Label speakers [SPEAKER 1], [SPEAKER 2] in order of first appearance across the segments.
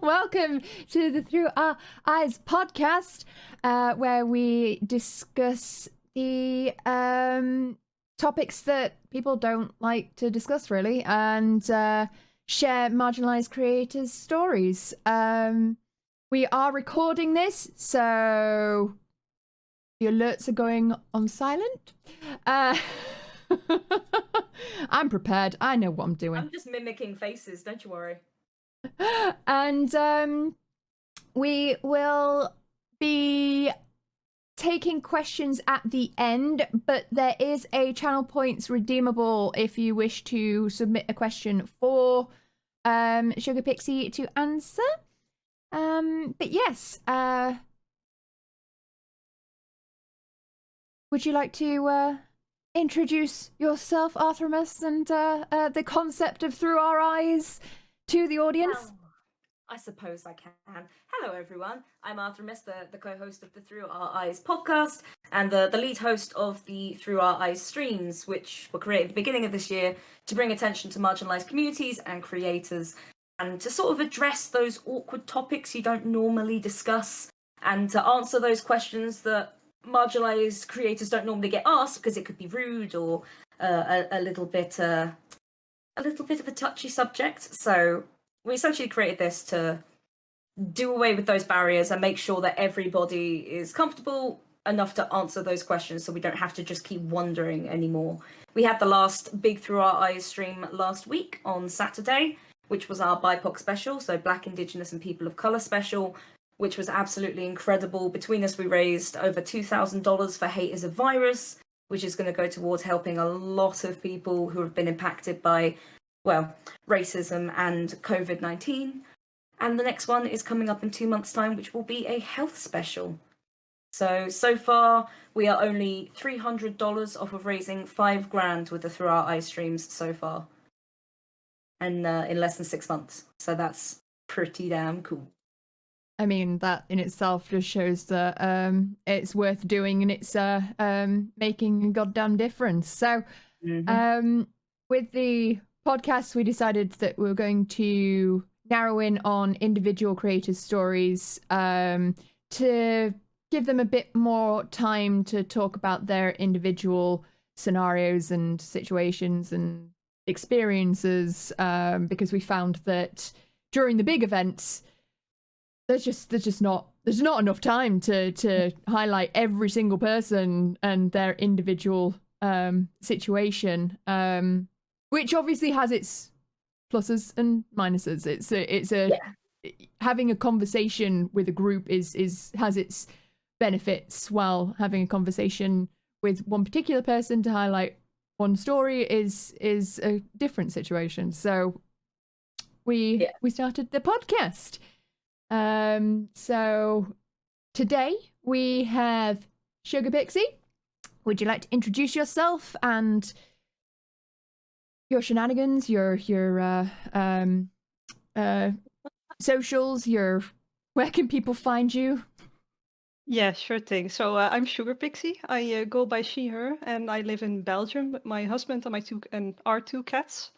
[SPEAKER 1] Welcome to the Through Our Eyes podcast, where we discuss the topics that people don't like to discuss, really, and share marginalised creators' stories. We are recording this, so the alerts are going on silent. I'm prepared. I know what I'm doing.
[SPEAKER 2] I'm just mimicking faces, don't you worry.
[SPEAKER 1] And we will be taking questions at the end, but there is a channel points redeemable if you wish to submit a question for SugarPixie to answer. But yes, would you like to introduce yourself, Artemis, and the concept of Through Our Eyes to the audience?
[SPEAKER 2] Well, I suppose I can. Hello, everyone. I'm Artemis, the co-host of the Through Our Eyes podcast and the lead host of the Through Our Eyes streams, which were created at the beginning of this year to bring attention to marginalised communities and creators and to sort of address those awkward topics you don't normally discuss and to answer those questions that marginalised creators don't normally get asked because it could be rude or a little bit of a touchy subject. So we essentially created this to do away with those barriers and make sure that everybody is comfortable enough to answer those questions so we don't have to just keep wondering anymore. We had the last big Through Our Eyes stream last week on Saturday, which was our BIPOC special, so Black, Indigenous and People of Colour special, which was absolutely incredible. Between us, we raised over $2,000 for Hate is a Virus, which is going to go towards helping a lot of people who have been impacted by, well, racism and COVID-19. And the next one is coming up in 2 months' time, which will be a health special. So far, we are only $300 off of raising $5,000 with the Through Our Eyes streams so far. And in less than 6 months. So that's pretty damn cool.
[SPEAKER 1] I mean, that in itself just shows that it's worth doing and it's making a goddamn difference. So with the podcast, we decided that we were going to narrow in on individual creators' stories to give them a bit more time to talk about their individual scenarios and situations and experiences, because we found that during the big events, there's not enough time to highlight every single person and their individual situation, which obviously has its pluses and minuses. Having a conversation with a group has its benefits, while having a conversation with one particular person to highlight one story is a different situation. So we started the podcast. So today we have SugarPixie. Would you like to introduce yourself and your shenanigans, your socials, where can people find you?
[SPEAKER 3] Yeah, sure thing. So I'm SugarPixie. I go by she, her, and I live in Belgium with my husband and our two cats.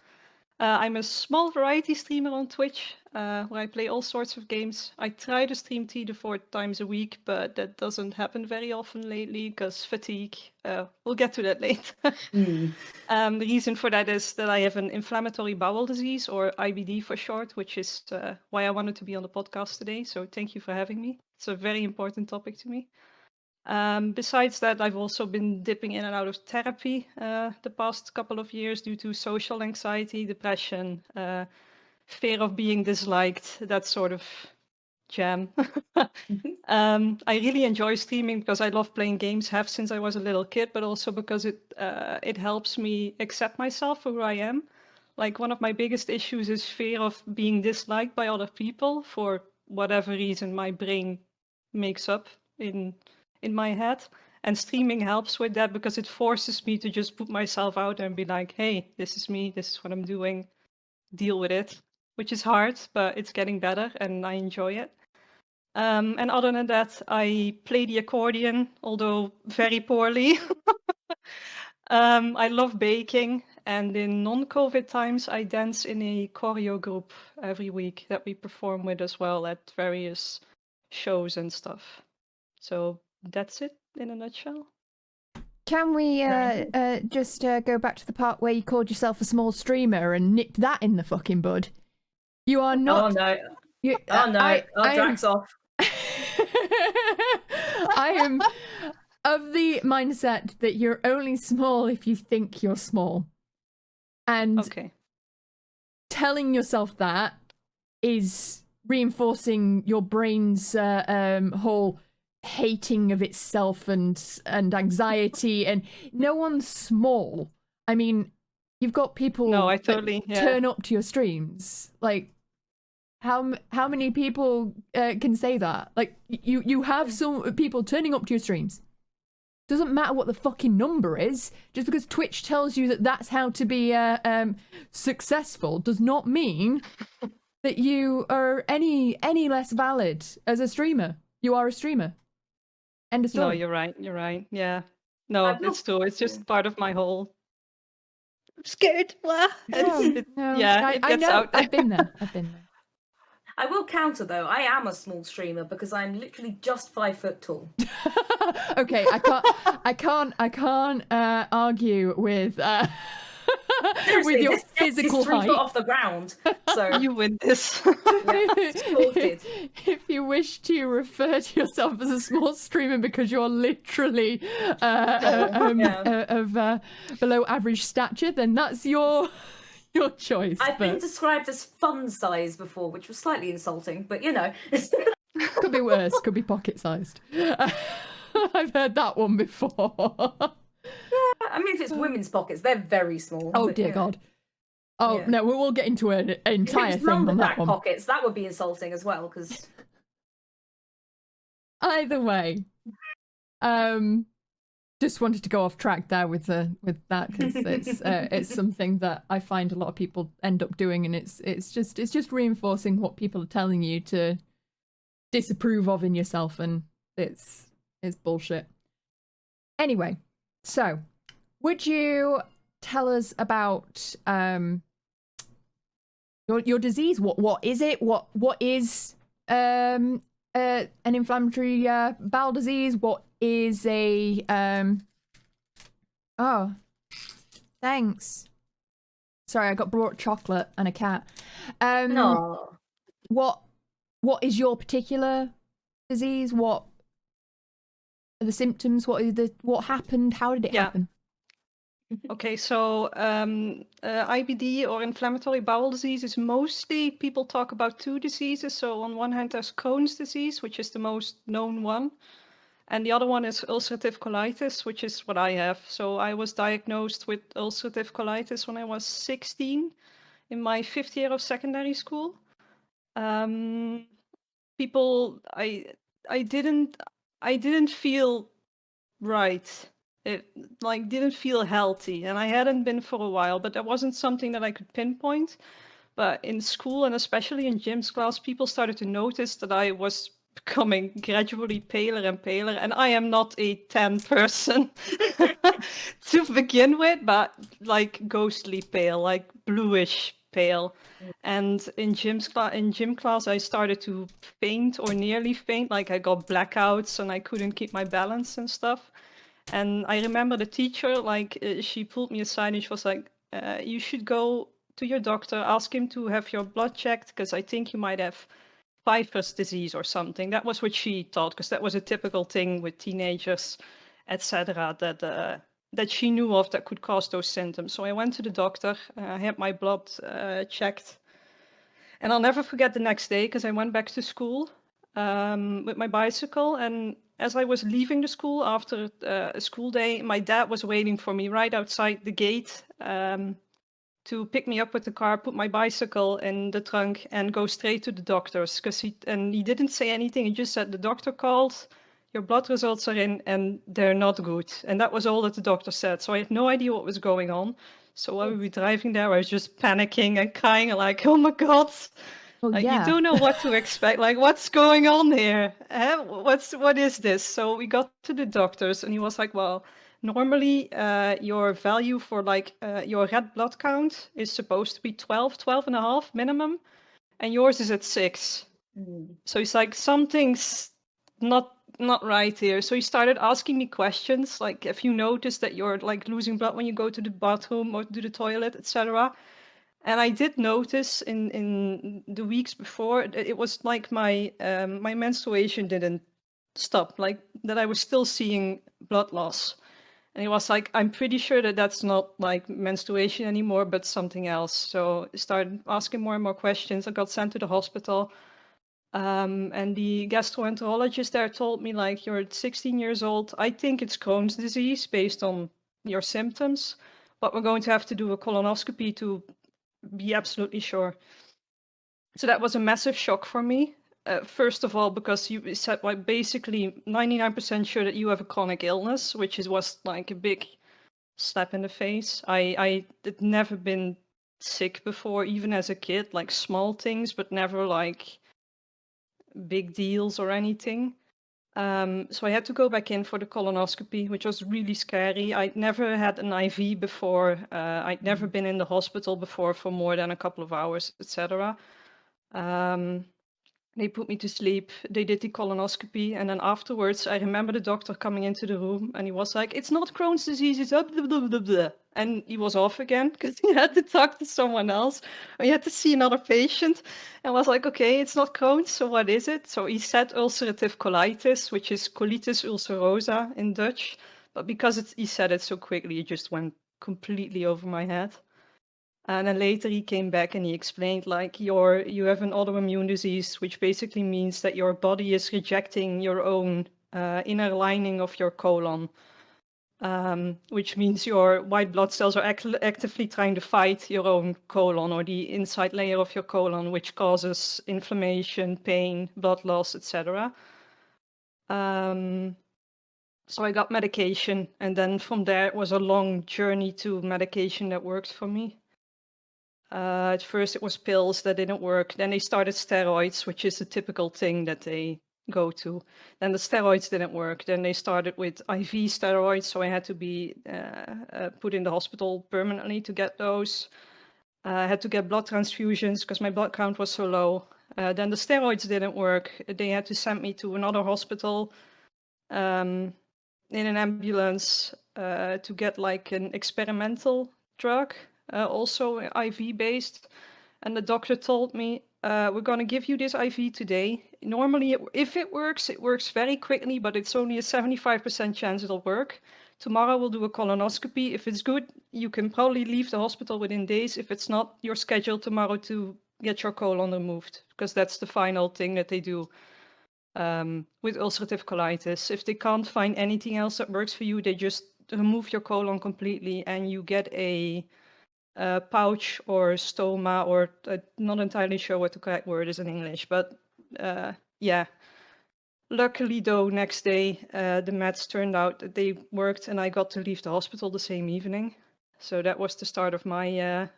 [SPEAKER 3] I'm a small variety streamer on Twitch, where I play all sorts of games. I try to stream 3 to 4 times a week, but that doesn't happen very often lately because fatigue. We'll get to that later. The reason for that is that I have an inflammatory bowel disease, or IBD for short, which is why I wanted to be on the podcast today. So thank you for having me. It's a very important topic to me. Besides that, I've also been dipping in and out of therapy the past couple of years due to social anxiety, depression, fear of being disliked, that sort of jam. I really enjoy streaming because I love playing games, have since I was a little kid, but also because it helps me accept myself for who I am. Like, one of my biggest issues is fear of being disliked by other people for whatever reason my brain makes up in my head. And streaming helps with that because it forces me to just put myself out there and be like, hey, this is me, this is what I'm doing, deal with it, which is hard, but it's getting better and I enjoy it. And other than that, I play the accordion, although very poorly. I love baking And in non-COVID times, I dance in a choreo group every week that we perform with as well at various shows and stuff. So that's it in a nutshell.
[SPEAKER 1] Can we just go back to the part where you called yourself a small streamer and nipped that in the fucking bud? You are not.
[SPEAKER 2] Oh no!
[SPEAKER 1] You,
[SPEAKER 2] Oh no! Drax off.
[SPEAKER 1] I am of the mindset that you're only small if you think you're small. And
[SPEAKER 3] Okay.
[SPEAKER 1] telling yourself that is reinforcing your brain's whole hating of itself and anxiety. And no one's small. I mean, you've got people
[SPEAKER 3] No, I totally
[SPEAKER 1] turn up to your streams. Like, how many people can say that? Like, you have some people turning up to your streams. Doesn't matter what the fucking number is. Just because Twitch tells you that that's how to be successful does not mean that you are any less valid as a streamer. You are a streamer. End of story.
[SPEAKER 3] No, you're right. You're right. Yeah. No, it's true. It's just part of my whole. I'm scared. It gets
[SPEAKER 1] know.
[SPEAKER 3] out there.
[SPEAKER 1] I've been there.
[SPEAKER 2] I will counter though. I am a small streamer because I'm literally just 5 foot tall.
[SPEAKER 1] Okay, I can't argue with with your physical
[SPEAKER 2] 3
[SPEAKER 1] height.
[SPEAKER 2] foot off the ground. So
[SPEAKER 3] You win this.
[SPEAKER 2] sorted.
[SPEAKER 1] If you wish to refer to yourself as a small streamer because you're literally of below average stature, then that's your choice.
[SPEAKER 2] I've been described as fun size before, which was slightly insulting, but you know.
[SPEAKER 1] Could be worse. Could be pocket sized. I've heard that one before.
[SPEAKER 2] I mean, if it's women's pockets, they're very small.
[SPEAKER 1] Oh
[SPEAKER 2] but,
[SPEAKER 1] dear
[SPEAKER 2] you know.
[SPEAKER 1] God. Oh
[SPEAKER 2] Yeah.
[SPEAKER 1] no, we'll get into an entire
[SPEAKER 2] If it was
[SPEAKER 1] thing on that
[SPEAKER 2] lumberjack
[SPEAKER 1] one.
[SPEAKER 2] pockets, that would be insulting as well, because
[SPEAKER 1] Either way, just wanted to go off track there with that because it's something that I find a lot of people end up doing, and it's just reinforcing what people are telling you to disapprove of in yourself, and it's bullshit. Anyway, so would you tell us about your disease? What is it? What is an inflammatory bowel disease? What is a oh, thanks. Sorry, I got brought chocolate and a cat.
[SPEAKER 2] no.
[SPEAKER 1] What is your particular disease? What are the symptoms? What happened? How did it happen?
[SPEAKER 3] Okay, so IBD or inflammatory bowel disease is mostly people talk about two diseases. So on one hand, there's Crohn's disease, which is the most known one. And the other one is ulcerative colitis, which is what I have. So I was diagnosed with ulcerative colitis when I was 16 in my 5th year of secondary school. People, I didn't feel right. It didn't feel healthy, and I hadn't been for a while, but that wasn't something that I could pinpoint. But in school, and especially in gym's class, people started to notice that I was becoming gradually paler and paler, and I am not a tan person to begin with, but like ghostly pale, like bluish pale. And in gym class, I started to faint or nearly faint, like I got blackouts and I couldn't keep my balance and stuff. And I remember the teacher, she pulled me aside and she was like, you should go to your doctor, ask him to have your blood checked, because I think you might have Pfeiffer's disease or something. That was what she thought, because that was a typical thing with teenagers, etc., that she knew of that could cause those symptoms. So I went to the doctor, I had my blood checked. And I'll never forget the next day, because I went back to school with my bicycle, and as I was leaving the school after a school day, my dad was waiting for me right outside the gate to pick me up with the car, put my bicycle in the trunk, and go straight to the doctor's. He didn't say anything. He just said, the doctor called, your blood results are in, and they're not good. And that was all that the doctor said. So I had no idea what was going on. So while we were driving there, I was just panicking and crying, like, oh my God.
[SPEAKER 1] Well,
[SPEAKER 3] You don't know what to expect. Like, what's going on here? What is this? So we got to the doctors, and he was like, well, Normally, your value for like your red blood count is supposed to be 12 and a half minimum, and yours is at 6. So he's like, something's not right here. So he started asking me questions like, have you noticed that you're like losing blood when you go to the bathroom or to the toilet, etc. And I did notice in the weeks before it was like my my menstruation didn't stop, like that I was still seeing blood loss. And he was like, I'm pretty sure that that's not like menstruation anymore, but something else. So I started asking more and more questions. I got sent to the hospital. And the gastroenterologist there told me, like, you're 16 years old. I think it's Crohn's disease based on your symptoms, but we're going to have to do a colonoscopy to be absolutely sure. So that was a massive shock for me. First of all, because you said like basically 99% sure that you have a chronic illness, which was like a big slap in the face. I had never been sick before, even as a kid, like small things, but never like big deals or anything. So I had to go back in for the colonoscopy, which was really scary. I'd never had an IV before. I'd never been in the hospital before for more than a couple of hours, etc. They put me to sleep. They did the colonoscopy, and then afterwards, I remember the doctor coming into the room, and he was like, "It's not Crohn's disease. It's blah, blah, blah, blah, blah." And he was off again because he had to talk to someone else. Or he had to see another patient, and was like, "Okay, it's not Crohn's. So what is it?" So he said ulcerative colitis, which is colitis ulcerosa in Dutch. But because he said it so quickly, it just went completely over my head. And then later he came back and he explained like you have an autoimmune disease, which basically means that your body is rejecting your own inner lining of your colon, which means your white blood cells are actively trying to fight your own colon or the inside layer of your colon, which causes inflammation, pain, blood loss, etc. So I got medication, and then from there it was a long journey to medication that worked for me. At first it was pills that didn't work. Then they started steroids, which is a typical thing that they go to. Then the steroids didn't work. Then they started with IV steroids, so I had to be put in the hospital permanently to get those. I had to get blood transfusions because my blood count was so low. Then the steroids didn't work. They had to send me to another hospital in an ambulance to get like an experimental drug, also IV based. And the doctor told me, we're going to give you this IV today. Normally, if it works very quickly, but it's only a 75% chance it'll work. Tomorrow we'll do a colonoscopy. If it's good, you can probably leave the hospital within days. If it's not, you're scheduled tomorrow to get your colon removed, because that's the final thing that they do with ulcerative colitis. If they can't find anything else that works for you, they just remove your colon completely and you get a pouch or stoma, or not entirely sure what the correct word is in English, but yeah. Luckily though, next day the meds turned out that they worked and I got to leave the hospital the same evening. So that was the start of my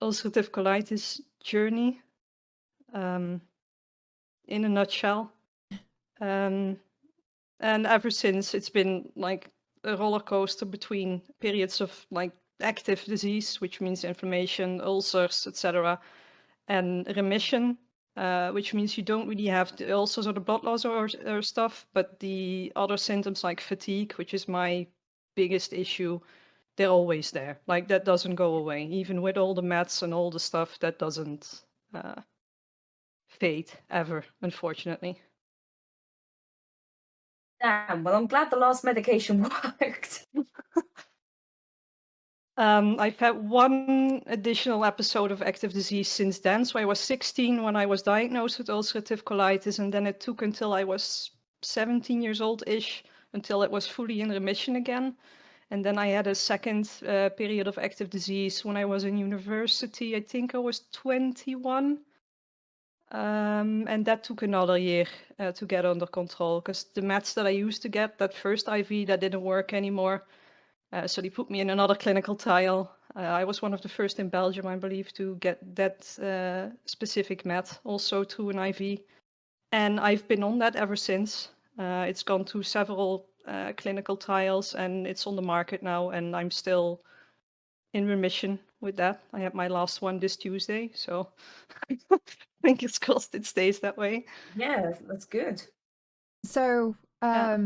[SPEAKER 3] ulcerative colitis journey, in a nutshell. And ever since, it's been like a roller coaster between periods of like active disease, which means inflammation, ulcers, etc., and remission, which means you don't really have the ulcers or the blood loss or stuff, but the other symptoms like fatigue, which is my biggest issue, they're always there. Like that doesn't go away. Even with all the meds and all the stuff, that doesn't fade ever, unfortunately.
[SPEAKER 2] Damn, well, I'm glad the last medication worked.
[SPEAKER 3] I've had one additional episode of active disease since then. So I was 16 when I was diagnosed with ulcerative colitis, and then it took until I was 17 years old-ish until it was fully in remission again. And then I had a second period of active disease when I was in university. I think I was 21. And that took another year to get under control, because the meds that I used to get, that first IV, that didn't work anymore. So they put me in another clinical trial. I was one of the first in Belgium, I believe, to get that specific med also through an IV. And I've been on that ever since. It's gone through several clinical trials, and it's on the market now, and I'm still in remission with that. I had my last one this Tuesday, so fingers crossed it stays that way.
[SPEAKER 2] Yeah, that's good.
[SPEAKER 1] So,
[SPEAKER 3] Yeah.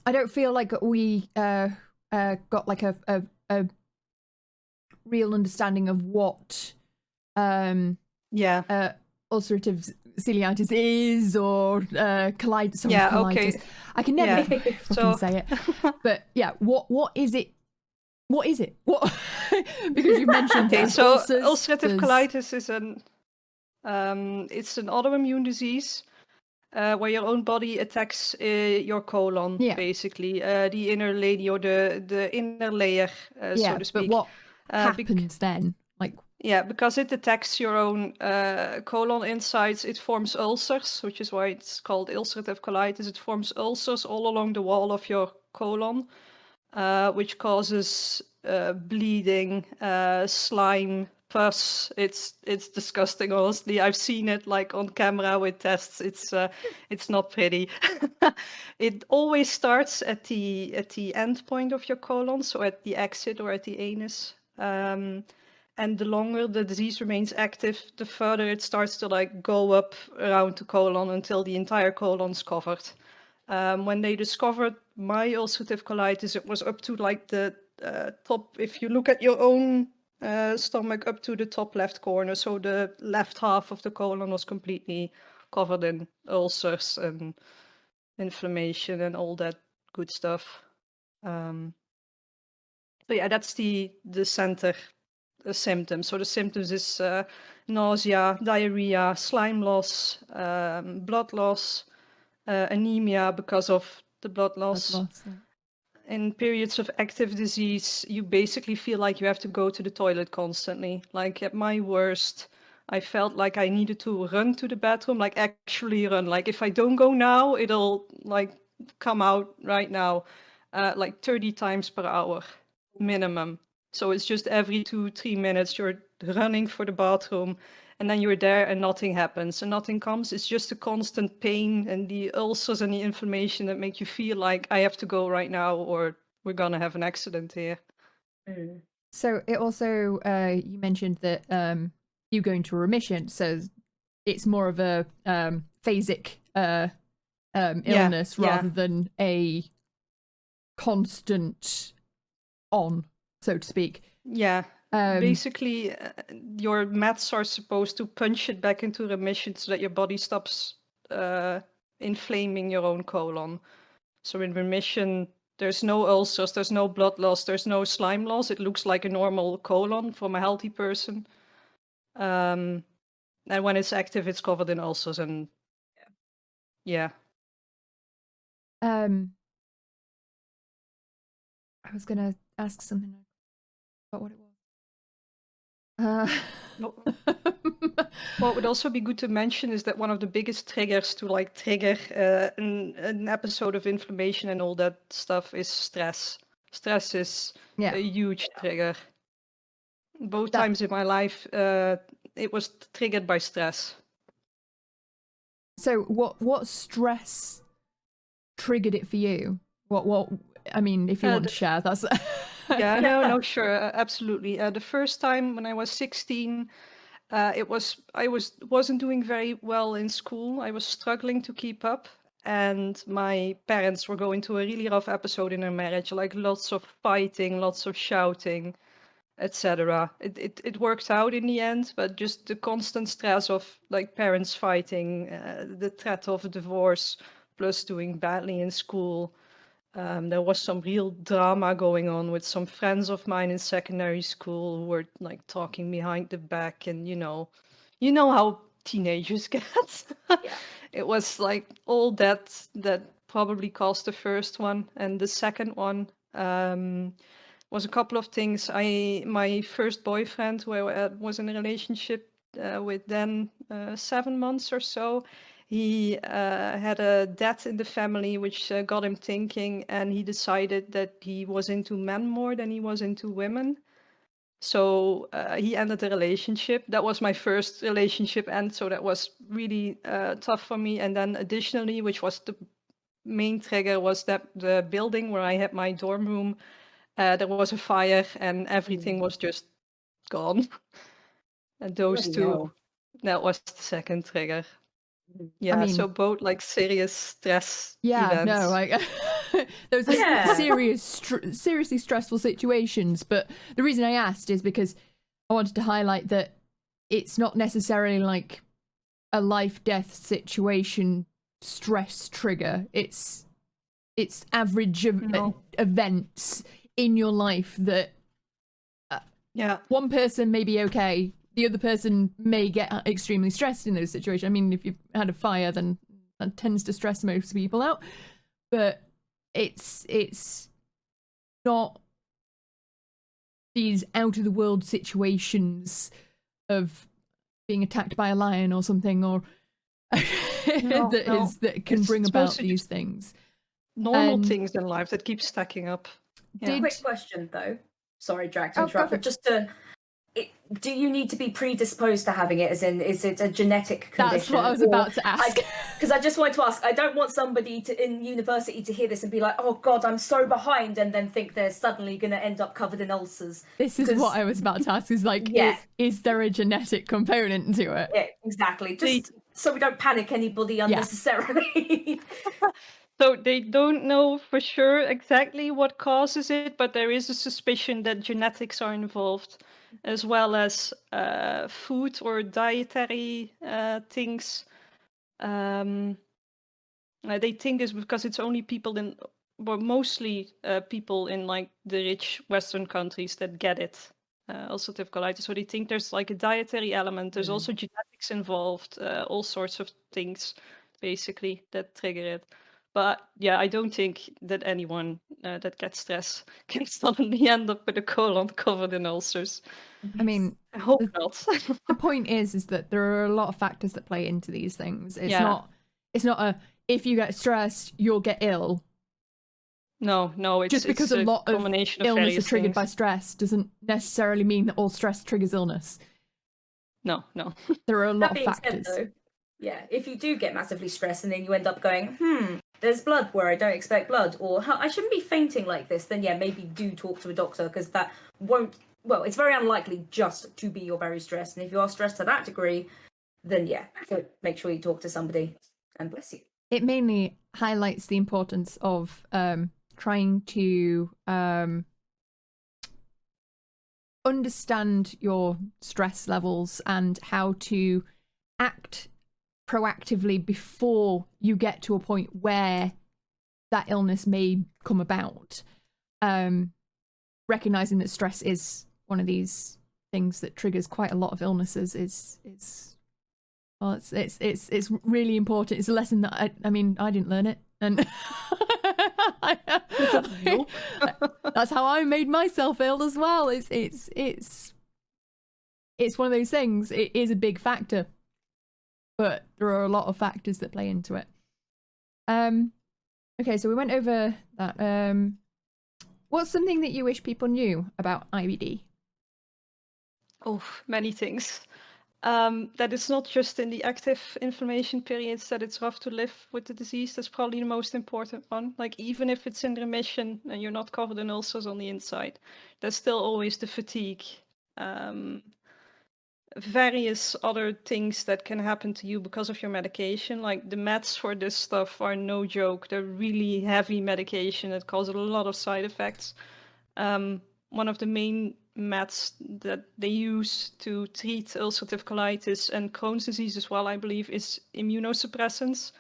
[SPEAKER 1] I don't feel like we got like a real understanding of what ulcerative colitis is, or colitis. Sorry,
[SPEAKER 3] Yeah,
[SPEAKER 1] colitis.
[SPEAKER 3] okay.
[SPEAKER 1] I can never
[SPEAKER 3] Yeah.
[SPEAKER 1] fucking say it. But yeah, what is it? What is it? What? Because you mentioned
[SPEAKER 3] Okay,
[SPEAKER 1] there's
[SPEAKER 3] so
[SPEAKER 1] ulcers,
[SPEAKER 3] ulcerative colitis is it's an autoimmune disease where your own body attacks your colon,
[SPEAKER 1] Yeah.
[SPEAKER 3] basically, the inner lady or the inner layer, so to speak.
[SPEAKER 1] But what happens then? Like,
[SPEAKER 3] yeah, because it attacks your own colon insides, it forms ulcers, which is why it's called ulcerative colitis. It forms ulcers all along the wall of your colon, which causes bleeding, slime, pus. It's disgusting, honestly. I've seen it like on camera with tests. It's not pretty. It always starts at the end point of your colon, so at the exit or at the anus. And the longer the disease remains active, the further it starts to like go up around the colon until the entire colon's covered. When they discovered my ulcerative colitis, it was up to like the top, if you look at your own stomach, up to the top left corner. So the left half of the colon was completely covered in ulcers and inflammation and all that good stuff. So yeah, that's the center symptoms. So the symptoms is nausea, diarrhea, slime loss, blood loss, anemia because of the blood loss. In periods of active disease, you basically feel like you have to go to the toilet constantly. Like at my worst, I felt like I needed to run to the bathroom, like actually run. Like if I don't go now, it'll like come out right now, like 30 times per hour minimum. So it's just every 2-3 minutes you're running for the bathroom, and then you're there and nothing happens and nothing comes. It's just the constant pain and the ulcers and the inflammation that make you feel like I have to go right now or we're gonna have an accident here.
[SPEAKER 1] So it also you mentioned that you go into remission, so it's more of a phasic illness rather than a constant on, so to speak.
[SPEAKER 3] Yeah. Basically, your meds are supposed to punch it back into remission so that your body stops inflaming your own colon. So in remission, there's no ulcers, there's no blood loss, there's no slime loss. It looks like a normal colon from a healthy person. And when it's active, it's covered in ulcers and yeah.
[SPEAKER 1] I was gonna ask something about what it was.
[SPEAKER 3] What would also be good to mention is that one of the biggest triggers to like trigger an episode of inflammation and all that stuff is stress. Stress is a huge trigger. Both times in my life, it was triggered by stress.
[SPEAKER 1] So what stress triggered it for you? What I mean, if you want to share, that's
[SPEAKER 3] yeah, no, sure, absolutely. The first time when I was 16, I wasn't doing very well in school. I was struggling to keep up, and my parents were going through a really rough episode in their marriage, like lots of fighting, lots of shouting, etc. It worked out in the end, but just the constant stress of like parents fighting, the threat of a divorce, plus doing badly in school. There was some real drama going on with some friends of mine in secondary school who were like talking behind the back, and you know how teenagers get.
[SPEAKER 2] Yeah.
[SPEAKER 3] It was like all that probably caused the first one, and the second one was a couple of things. My first boyfriend, who I was in a relationship with then 7 months or so, he had a death in the family, which got him thinking, and he decided that he was into men more than he was into women. So he ended the relationship. That was my first relationship end, so that was really tough for me. And then additionally, which was the main trigger was that the building where I had my dorm room, there was a fire and everything was just gone. And those
[SPEAKER 2] Bloody
[SPEAKER 3] two,
[SPEAKER 2] hell.
[SPEAKER 3] that was the second trigger.
[SPEAKER 2] Mhm.
[SPEAKER 3] Yeah,
[SPEAKER 1] mean-
[SPEAKER 3] so both like serious stress
[SPEAKER 1] Yeah,
[SPEAKER 3] events.
[SPEAKER 1] no, like those are
[SPEAKER 2] Yeah.
[SPEAKER 1] seriously stressful situations. But the reason I asked is because I wanted to highlight that it's not necessarily like a life-death situation stress trigger. It's average
[SPEAKER 3] No.
[SPEAKER 1] events in your life that
[SPEAKER 3] Yeah.
[SPEAKER 1] one person may be okay, the other person may get extremely stressed in those situations. I mean, if you've had a fire, then that tends to stress most people out. But it's not these out of the world situations of being attacked by a lion or something, or that can
[SPEAKER 3] It's
[SPEAKER 1] bring about
[SPEAKER 3] mostly
[SPEAKER 1] these
[SPEAKER 3] just
[SPEAKER 1] things.
[SPEAKER 3] normal
[SPEAKER 1] And
[SPEAKER 3] things in life that keep stacking up. Yeah.
[SPEAKER 2] Quick question though. Sorry, Drac, to
[SPEAKER 1] Oh, go
[SPEAKER 2] interrupt,
[SPEAKER 1] for
[SPEAKER 2] but just to. Do you need to be predisposed to having it? As in, is it a genetic condition?
[SPEAKER 1] That's what I was about to ask.
[SPEAKER 2] Because I just wanted to ask. I don't want somebody in university to hear this and be like, "Oh God, I'm so behind," and then think they're suddenly going to end up covered in ulcers.
[SPEAKER 1] This is what I was about to ask. Is like,
[SPEAKER 2] Yeah.
[SPEAKER 1] is there a genetic component to it?
[SPEAKER 2] Yeah, exactly. Just so we don't panic anybody unnecessarily.
[SPEAKER 3] So they don't know for sure exactly what causes it, but there is a suspicion that genetics are involved, as well as food or dietary things. They think this because it's only people well, mostly people in like the rich Western countries that get it, ulcerative colitis. So they think there's like a dietary element. There's also genetics involved, all sorts of things, basically, that trigger it. But yeah, I don't think that anyone that gets stress can suddenly end up with a colon covered in ulcers.
[SPEAKER 1] I mean,
[SPEAKER 3] I hope not.
[SPEAKER 1] the point is that there are a lot of factors that play into these things. It's
[SPEAKER 3] Yeah.
[SPEAKER 1] not a if you get stressed you'll get ill.
[SPEAKER 3] No, it's
[SPEAKER 1] just because
[SPEAKER 3] it's
[SPEAKER 1] a lot of
[SPEAKER 3] combination of
[SPEAKER 1] illness are
[SPEAKER 3] various
[SPEAKER 1] triggered by
[SPEAKER 3] things.
[SPEAKER 1] stress doesn't necessarily mean that all stress triggers illness.
[SPEAKER 3] No.
[SPEAKER 1] There are a lot
[SPEAKER 2] That
[SPEAKER 1] of
[SPEAKER 2] being
[SPEAKER 1] factors.
[SPEAKER 2] said, though, yeah, if you do get massively stressed and then you end up going, there's blood where I don't expect blood, or I shouldn't be fainting like this, then yeah, maybe do talk to a doctor, because that won't, well, it's very unlikely just to be you're very stressed. And if you are stressed to that degree, then yeah, so make sure you talk to somebody, and bless you.
[SPEAKER 1] It mainly highlights the importance of trying to understand your stress levels and how to act proactively before you get to a point where that illness may come about. Recognizing that stress is one of these things that triggers quite a lot of illnesses is well, it's really important. It's a lesson that I mean I didn't learn it, and that's how I made myself ill as well. It's one of those things. It is a big factor, but there are a lot of factors that play into it. Okay, so we went over that. What's something that you wish people knew about IBD?
[SPEAKER 3] Oh, many things. That it's not just in the active inflammation periods that it's rough to live with the disease. That's probably the most important one. Like, even if it's in remission and you're not covered in ulcers on the inside, there's still always the fatigue. Various other things that can happen to you because of your medication. Like, the meds for this stuff are no joke. They're really heavy medication that causes a lot of side effects. One of the main meds that they use to treat ulcerative colitis and Crohn's disease as well, I believe, is immunosuppressants.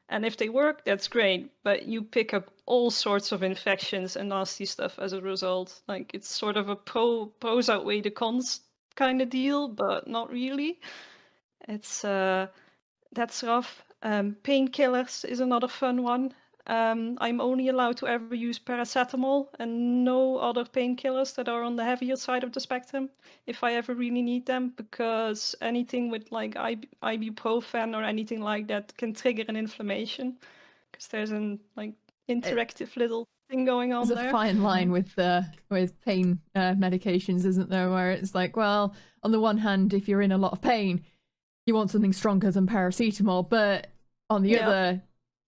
[SPEAKER 3] And if they work, that's great, but you pick up all sorts of infections and nasty stuff as a result. Like, it's sort of a pros outweigh the cons kind of deal, but not really. It's that's rough. Painkillers is another fun one. I'm only allowed to ever use paracetamol and no other painkillers that are on the heavier side of the spectrum if I ever really need them, because anything with like ibuprofen or anything like that can trigger an inflammation, because there's an like interactive little thing going on
[SPEAKER 1] there. There's a fine line with pain medications, isn't there, where it's like, well, on the one hand, if you're in a lot of pain, you want something stronger than paracetamol, but on the other,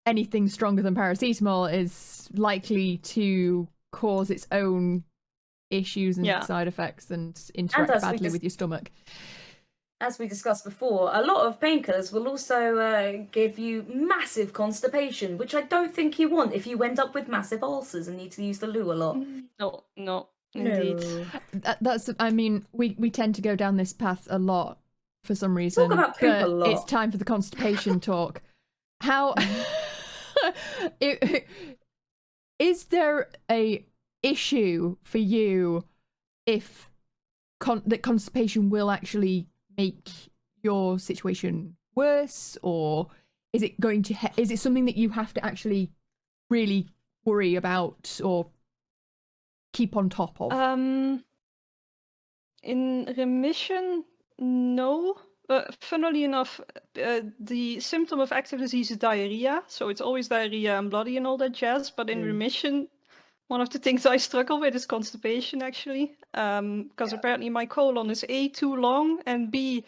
[SPEAKER 1] anything stronger than paracetamol is likely to cause its own issues and side effects and interact badly with your stomach.
[SPEAKER 2] As we discussed before, a lot of painkillers will also give you massive constipation, which I don't think you want if you end up with massive ulcers and need to use the loo a lot.
[SPEAKER 3] No, indeed.
[SPEAKER 1] That's, I mean, we tend to go down this path a lot for some reason.
[SPEAKER 2] Talk about poop a lot.
[SPEAKER 1] It's time for the constipation talk. How is there a issue for you if that constipation will actually make your situation worse, or is it going to is it something that you have to actually really worry about or keep on top of?
[SPEAKER 3] In remission, no. Funnily enough, the symptom of active disease is diarrhea, so it's always diarrhea and bloody and all that jazz. But in remission, one of the things I struggle with is constipation, actually, because apparently my colon is A, too long, and B,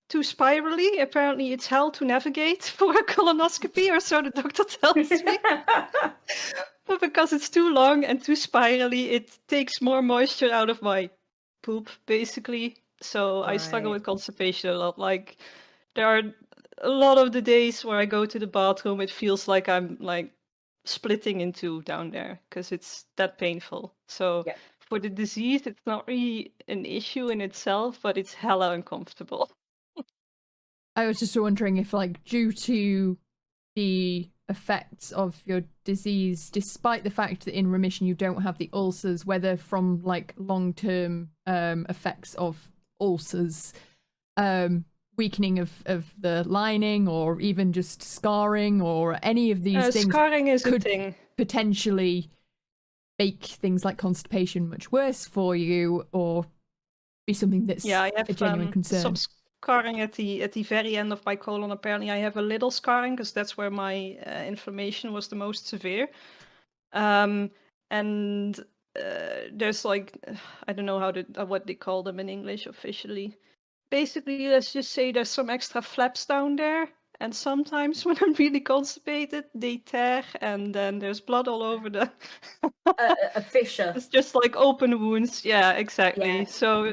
[SPEAKER 3] too spirally. Apparently it's hell to navigate for a colonoscopy, or so the doctor tells me. But because it's too long and too spirally, it takes more moisture out of my poop, basically. So I struggle with constipation a lot. Like, there are a lot of the days where I go to the bathroom, it feels like I'm like splitting in two down there because it's that painful. So for the disease, it's not really an issue in itself, but it's hella uncomfortable.
[SPEAKER 1] I was just wondering if, like, due to the effects of your disease, despite the fact that in remission you don't have the ulcers, whether from like long-term effects of ulcers, weakening of the lining, or even just scarring, or any of these things,
[SPEAKER 3] scarring is
[SPEAKER 1] could
[SPEAKER 3] a thing.
[SPEAKER 1] Potentially make things like constipation much worse for you, or be something that's
[SPEAKER 3] I have
[SPEAKER 1] a genuine concern.
[SPEAKER 3] Some scarring at the very end of my colon. Apparently I have a little scarring because that's where my inflammation was the most severe. And there's like, I don't know what they call them in English officially. Basically, let's just say there's some extra flaps down there, and sometimes when I'm really constipated, they tear, and then there's blood all over the...
[SPEAKER 2] a fissure.
[SPEAKER 3] It's just like open wounds. Yeah, exactly.
[SPEAKER 2] Yeah.
[SPEAKER 3] So,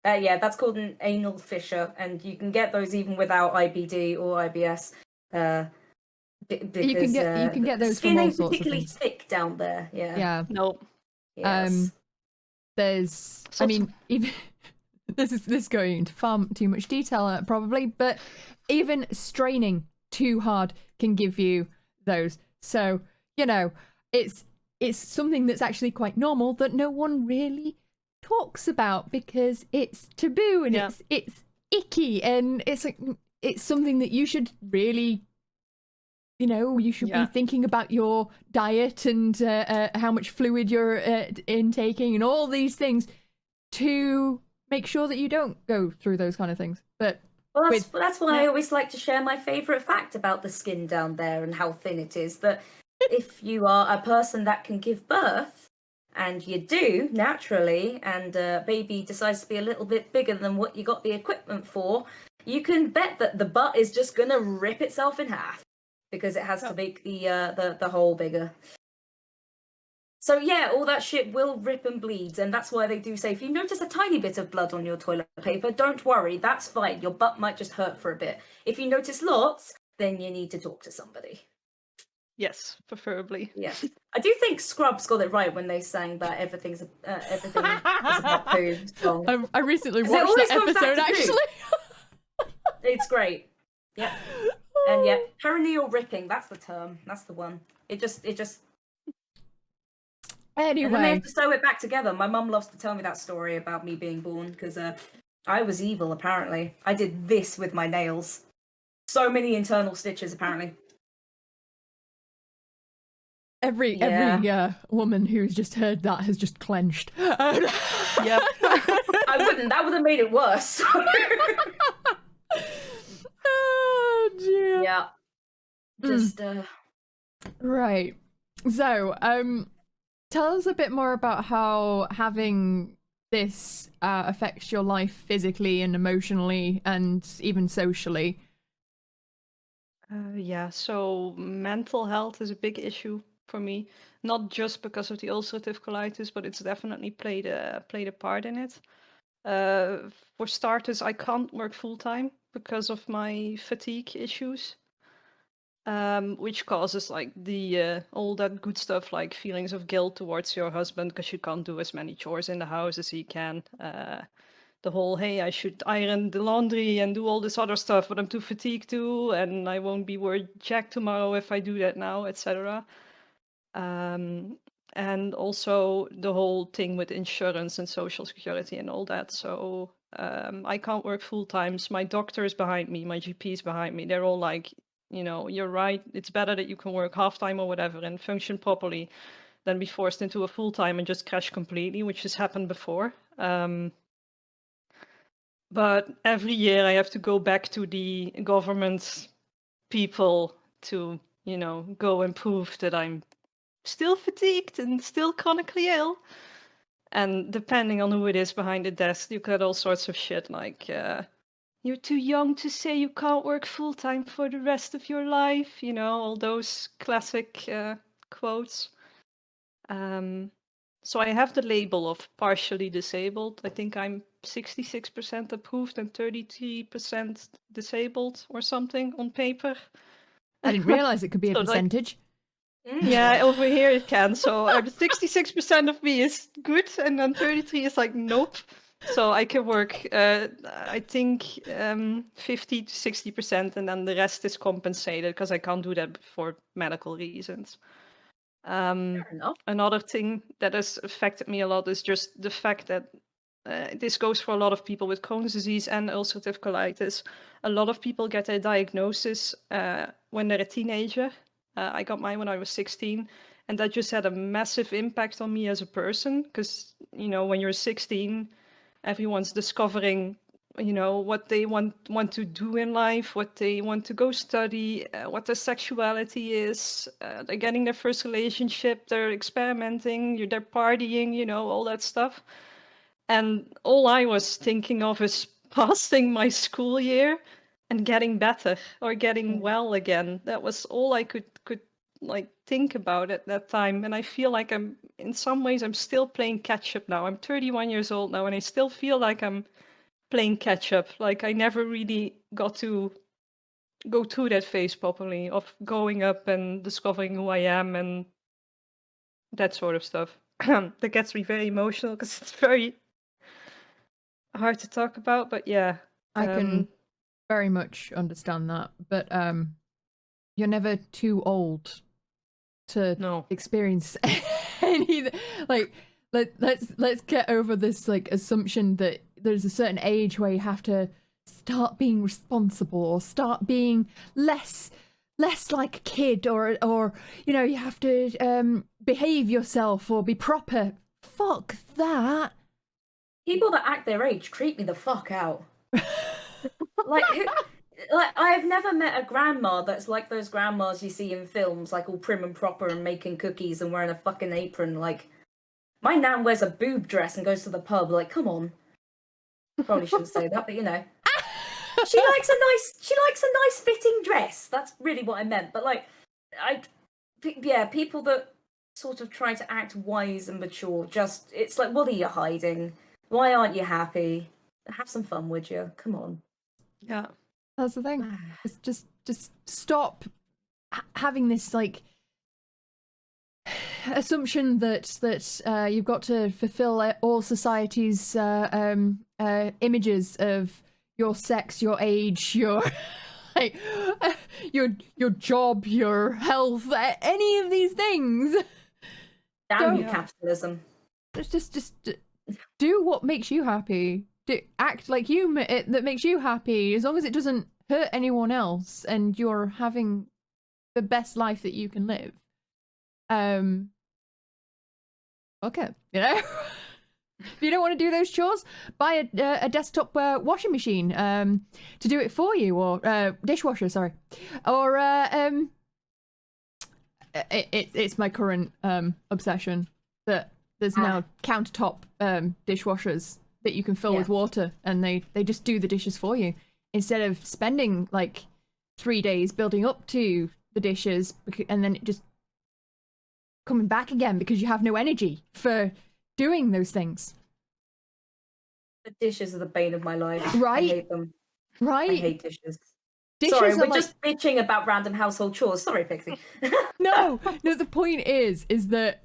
[SPEAKER 2] that's called an anal fissure, and you can get those even without IBD or IBS. Because
[SPEAKER 1] you can get those
[SPEAKER 2] skin
[SPEAKER 1] from all
[SPEAKER 2] ain't
[SPEAKER 1] sorts of
[SPEAKER 2] particularly
[SPEAKER 1] things.
[SPEAKER 2] thick down there. Yeah.
[SPEAKER 3] Nope.
[SPEAKER 2] Yes.
[SPEAKER 1] There's, I mean, even this is going into far too much detail probably, but even straining too hard can give you those. So, you know, it's something that's actually quite normal that no one really talks about because it's taboo and it's icky, and it's something that you should really, you know, you should be thinking about your diet and how much fluid you're intaking and all these things to make sure that you don't go through those kind of things. But
[SPEAKER 2] that's why I always like to share my favourite fact about the skin down there and how thin it is, that if you are a person that can give birth, and you do naturally, and baby decides to be a little bit bigger than what you got the equipment for, you can bet that the butt is just gonna rip itself in half because it has to make the hole bigger. So yeah, all that shit will rip and bleed, and that's why they do say if you notice a tiny bit of blood on your toilet paper, don't worry, that's fine. Your butt might just hurt for a bit. If you notice lots, then you need to talk to somebody.
[SPEAKER 3] Yes, preferably.
[SPEAKER 2] Yes, I do think Scrubs got it right when they sang that everything is about poo song.
[SPEAKER 1] I recently watched that episode actually.
[SPEAKER 2] It's great. Yeah, and yeah, perineal ripping. That's the term. That's the one. It just.
[SPEAKER 1] Anyway,
[SPEAKER 2] and then they have to sew it back together. My mum loves to tell me that story about me being born because I was evil. Apparently, I did this with my nails. So many internal stitches. Apparently.
[SPEAKER 1] Every woman who's just heard that has just clenched.
[SPEAKER 3] Yep.
[SPEAKER 2] I wouldn't. That would have made it worse.
[SPEAKER 1] Oh dear.
[SPEAKER 2] Yeah. Just
[SPEAKER 1] Right. So, tell us a bit more about how having this affects your life physically and emotionally and even socially.
[SPEAKER 3] Yeah, so mental health is a big issue for me, not just because of the ulcerative colitis, but it's definitely played a part in it. For starters, I can't work full time because of my fatigue issues, which causes like the all that good stuff like feelings of guilt towards your husband because you can't do as many chores in the house as he can. The whole, hey, I should iron the laundry and do all this other stuff, but I'm too fatigued to, and I won't be worth jack tomorrow if I do that now, etc. And also the whole thing with insurance and social security and all that. So I can't work full time. So my doctor is behind me, my GP is behind me. They're all like, you're right. It's better that you can work half time or whatever and function properly than be forced into a full time and just crash completely, which has happened before. But every year I have to go back to the government people to, go and prove that I'm still fatigued and still chronically ill. And depending on who it is behind the desk, you get all sorts of shit like, you're too young to say you can't work full time for the rest of your life, all those classic quotes. So I have the label of partially disabled. I think I'm 66% approved and 33% disabled or something on paper.
[SPEAKER 1] I didn't realize it could be a
[SPEAKER 3] So, like,
[SPEAKER 1] percentage.
[SPEAKER 3] yeah, over here it can. So 66% of me is good, and then 33 is like nope. So I can work, I think 50 to 60%, and then the rest is compensated because I can't do that for medical reasons.
[SPEAKER 2] Fair enough.
[SPEAKER 3] Another thing that has affected me a lot is just the fact that this goes for a lot of people with Crohn's disease and ulcerative colitis. A lot of people get their diagnosis when they're a teenager. I got mine when I was 16, and that just had a massive impact on me as a person because, when you're 16, everyone's discovering what they want to do in life, what they want to go study, what their sexuality is. They're getting their first relationship, they're experimenting, they're partying, all that stuff. And all I was thinking of is passing my school year and getting better or getting well again. That was all I could like think about at that time. And I feel like in some ways I'm still playing catch up now. I'm 31 years old now, and I still feel like I'm playing catch up. Like I never really got to go through that phase properly of growing up and discovering who I am and that sort of stuff. That gets me very emotional because it's very hard to talk about, but yeah.
[SPEAKER 1] I can very much understand that, but you're never too old to experience any. Like, let's get over this like assumption that there's a certain age where you have to start being responsible or start being less like a kid, or you have to behave yourself or be proper. Fuck that.
[SPEAKER 2] People that act their age creep me the fuck out. like I have never met a grandma that's like those grandmas you see in films, like all prim and proper and making cookies and wearing a fucking apron. Like, my nan wears a boob dress and goes to the pub. Like, come on. Probably shouldn't say that, but she likes a nice fitting dress. That's really what I meant. But like, people that sort of try to act wise and mature, it's like, what are you hiding? Why aren't you happy? Have some fun, would you? Come on.
[SPEAKER 3] Yeah,
[SPEAKER 1] that's the thing. It's just stop having this like assumption that you've got to fulfill all society's images of your sex, your age, your like your job, your health, any of these things.
[SPEAKER 2] Damn you, capitalism.
[SPEAKER 1] Just do what makes you happy. Act like that makes you happy, as long as it doesn't hurt anyone else and you're having the best life that you can live. Okay, if you don't want to do those chores, buy a desktop washing machine to do it for you, or dishwasher, sorry, or it's my current obsession that there's now countertop dishwashers that you can fill with water, and they just do the dishes for you instead of spending like 3 days building up to the dishes, and then it just coming back again because you have no energy for doing those things.
[SPEAKER 2] The dishes are the bane of my life.
[SPEAKER 1] Right?
[SPEAKER 2] I hate them.
[SPEAKER 1] Right?
[SPEAKER 2] I hate dishes.
[SPEAKER 1] Dishes
[SPEAKER 2] Sorry,
[SPEAKER 1] are
[SPEAKER 2] we're
[SPEAKER 1] like...
[SPEAKER 2] just bitching about random household chores. Sorry, Pixie.
[SPEAKER 1] No, the point is that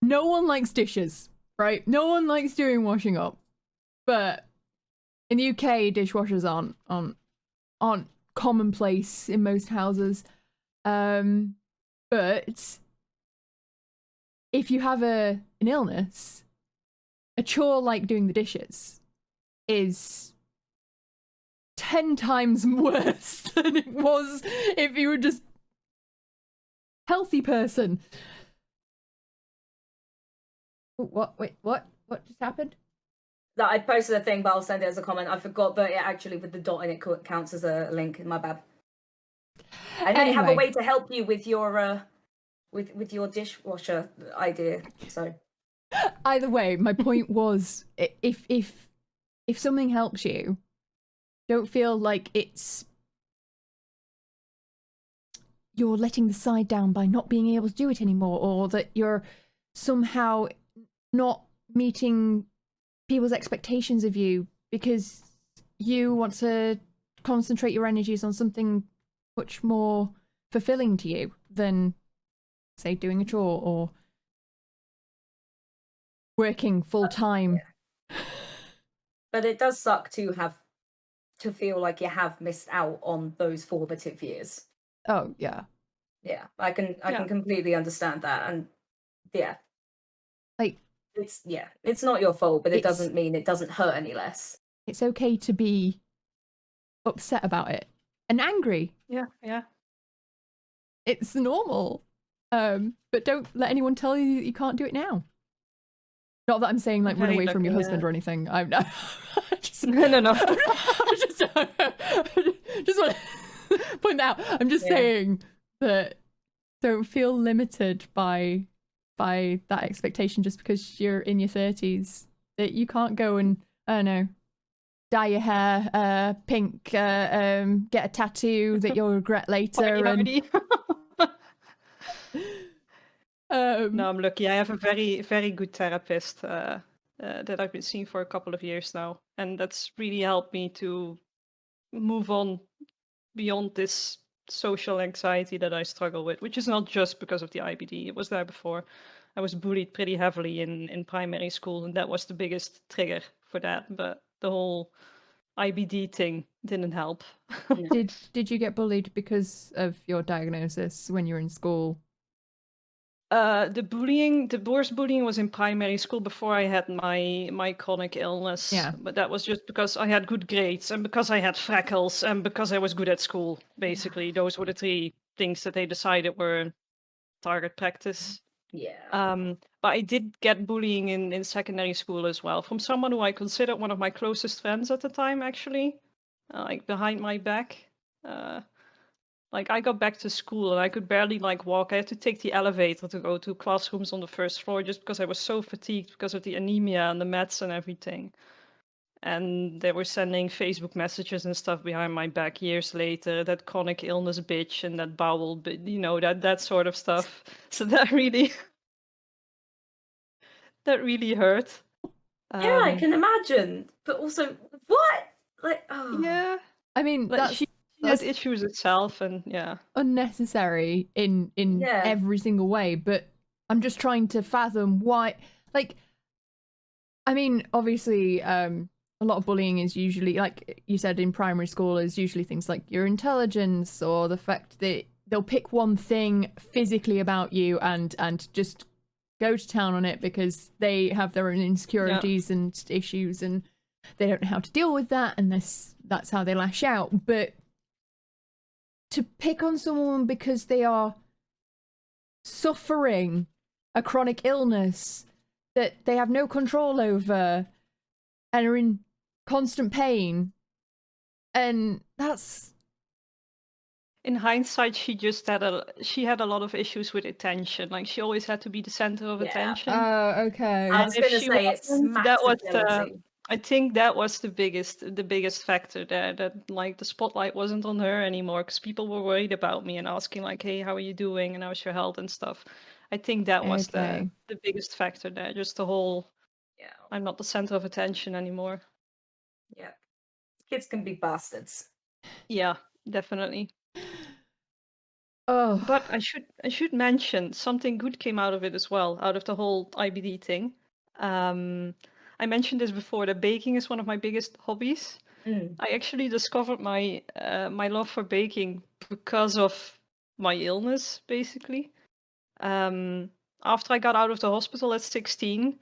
[SPEAKER 1] no one likes dishes, right? No one likes doing washing up. But in the UK, dishwashers aren't commonplace in most houses. But if you have an illness, a chore like doing the dishes is 10 times worse than it was if you were just healthy person. What? Wait, what? What just happened?
[SPEAKER 2] That I posted a thing, but I'll send it as a comment. I forgot that it actually, with the dot in it, counts as a link. My bad. I didn't have a way to help you with your with your dishwasher idea. So
[SPEAKER 1] either way, my point was, if something helps you, don't feel like you're letting the side down by not being able to do it anymore, or that you're somehow not meeting people's expectations of you because you want to concentrate your energies on something much more fulfilling to you than, say, doing a chore or working full time.
[SPEAKER 2] Yeah. But it does suck to feel like you have missed out on those formative years.
[SPEAKER 1] Oh yeah.
[SPEAKER 2] Yeah, I can completely understand that, and yeah,
[SPEAKER 1] like
[SPEAKER 2] it's not your fault, but it doesn't mean it doesn't hurt any less.
[SPEAKER 1] It's okay to be upset about it and angry.
[SPEAKER 3] Yeah.
[SPEAKER 1] It's normal. But don't let anyone tell you that you can't do it now. Not that I'm saying like run away from your husband or anything. I'm not.
[SPEAKER 3] No.
[SPEAKER 1] I just want to point out. I'm just saying that don't feel limited by that expectation just because you're in your 30s. That you can't go and, I don't know, dye your hair pink, get a tattoo that you'll regret later.
[SPEAKER 3] No, I'm lucky. I have a very, very good therapist that I've been seeing for a couple of years now. And that's really helped me to move on beyond this social anxiety that I struggle with, which is not just because of the IBD. It was there before. I was bullied pretty heavily in primary school, and that was the biggest trigger for that. But the whole IBD thing didn't help.
[SPEAKER 1] Did you get bullied because of your diagnosis when you were in school?
[SPEAKER 3] The worst bullying was in primary school before I had my chronic illness.
[SPEAKER 1] Yeah.
[SPEAKER 3] But that was just because I had good grades and because I had freckles and because I was good at school. Basically, those were the three things that they decided were target practice.
[SPEAKER 2] Yeah.
[SPEAKER 3] But I did get bullying in secondary school as well from someone who I considered one of my closest friends at the time, actually, like behind my back. Like I got back to school and I could barely like walk. I had to take the elevator to go to classrooms on the first floor just because I was so fatigued because of the anemia and the meds and everything. And they were sending Facebook messages and stuff behind my back years later, that chronic illness bitch and that bowel, that sort of stuff. So that really hurt.
[SPEAKER 2] Yeah, I can imagine. But also, what? Like, oh.
[SPEAKER 3] Yeah.
[SPEAKER 1] I mean,
[SPEAKER 3] like she has issues itself, and
[SPEAKER 1] unnecessary in every single way. But I'm just trying to fathom why. Like, I mean, obviously, a lot of bullying is usually, like you said, in primary school, is usually things like your intelligence or the fact that they'll pick one thing physically about you and just go to town on it because they have their own insecurities and issues and they don't know how to deal with that, and that's how they lash out. But to pick on someone because they are suffering a chronic illness that they have no control over and are in constant pain, and that's...
[SPEAKER 3] In hindsight, she had a lot of issues with attention. Like she always had to be the center of attention.
[SPEAKER 1] Oh, okay.
[SPEAKER 2] I was going to say it smacks of jealousy.
[SPEAKER 3] I think that was the biggest factor there, that like the spotlight wasn't on her anymore, because people were worried about me and asking like, hey, how are you doing and how's your health and stuff. I think that was
[SPEAKER 1] Okay.
[SPEAKER 3] the biggest factor there, just the whole
[SPEAKER 2] Yeah.
[SPEAKER 3] I'm not the center of attention anymore.
[SPEAKER 2] Yeah. Kids can be bastards.
[SPEAKER 3] Yeah, definitely.
[SPEAKER 1] Oh,
[SPEAKER 3] But I should mention something good came out of it as well, out of the whole IBD thing. I mentioned this before, that baking is one of my biggest hobbies.
[SPEAKER 2] Mm.
[SPEAKER 3] I actually discovered my my love for baking because of my illness, basically. After I got out of the hospital at 16,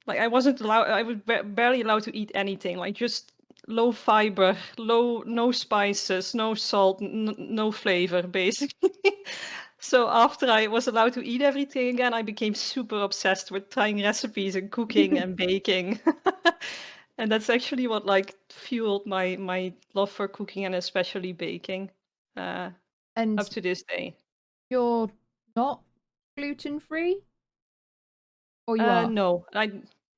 [SPEAKER 3] like I wasn't allowed, I was barely allowed to eat anything, like just low fiber, no spices, no salt, no flavor, basically. So after I was allowed to eat everything again, I became super obsessed with trying recipes and cooking and baking. And that's actually what like fueled my love for cooking and especially baking up
[SPEAKER 1] and
[SPEAKER 3] to this day.
[SPEAKER 1] you're not gluten free, or you are?
[SPEAKER 3] No,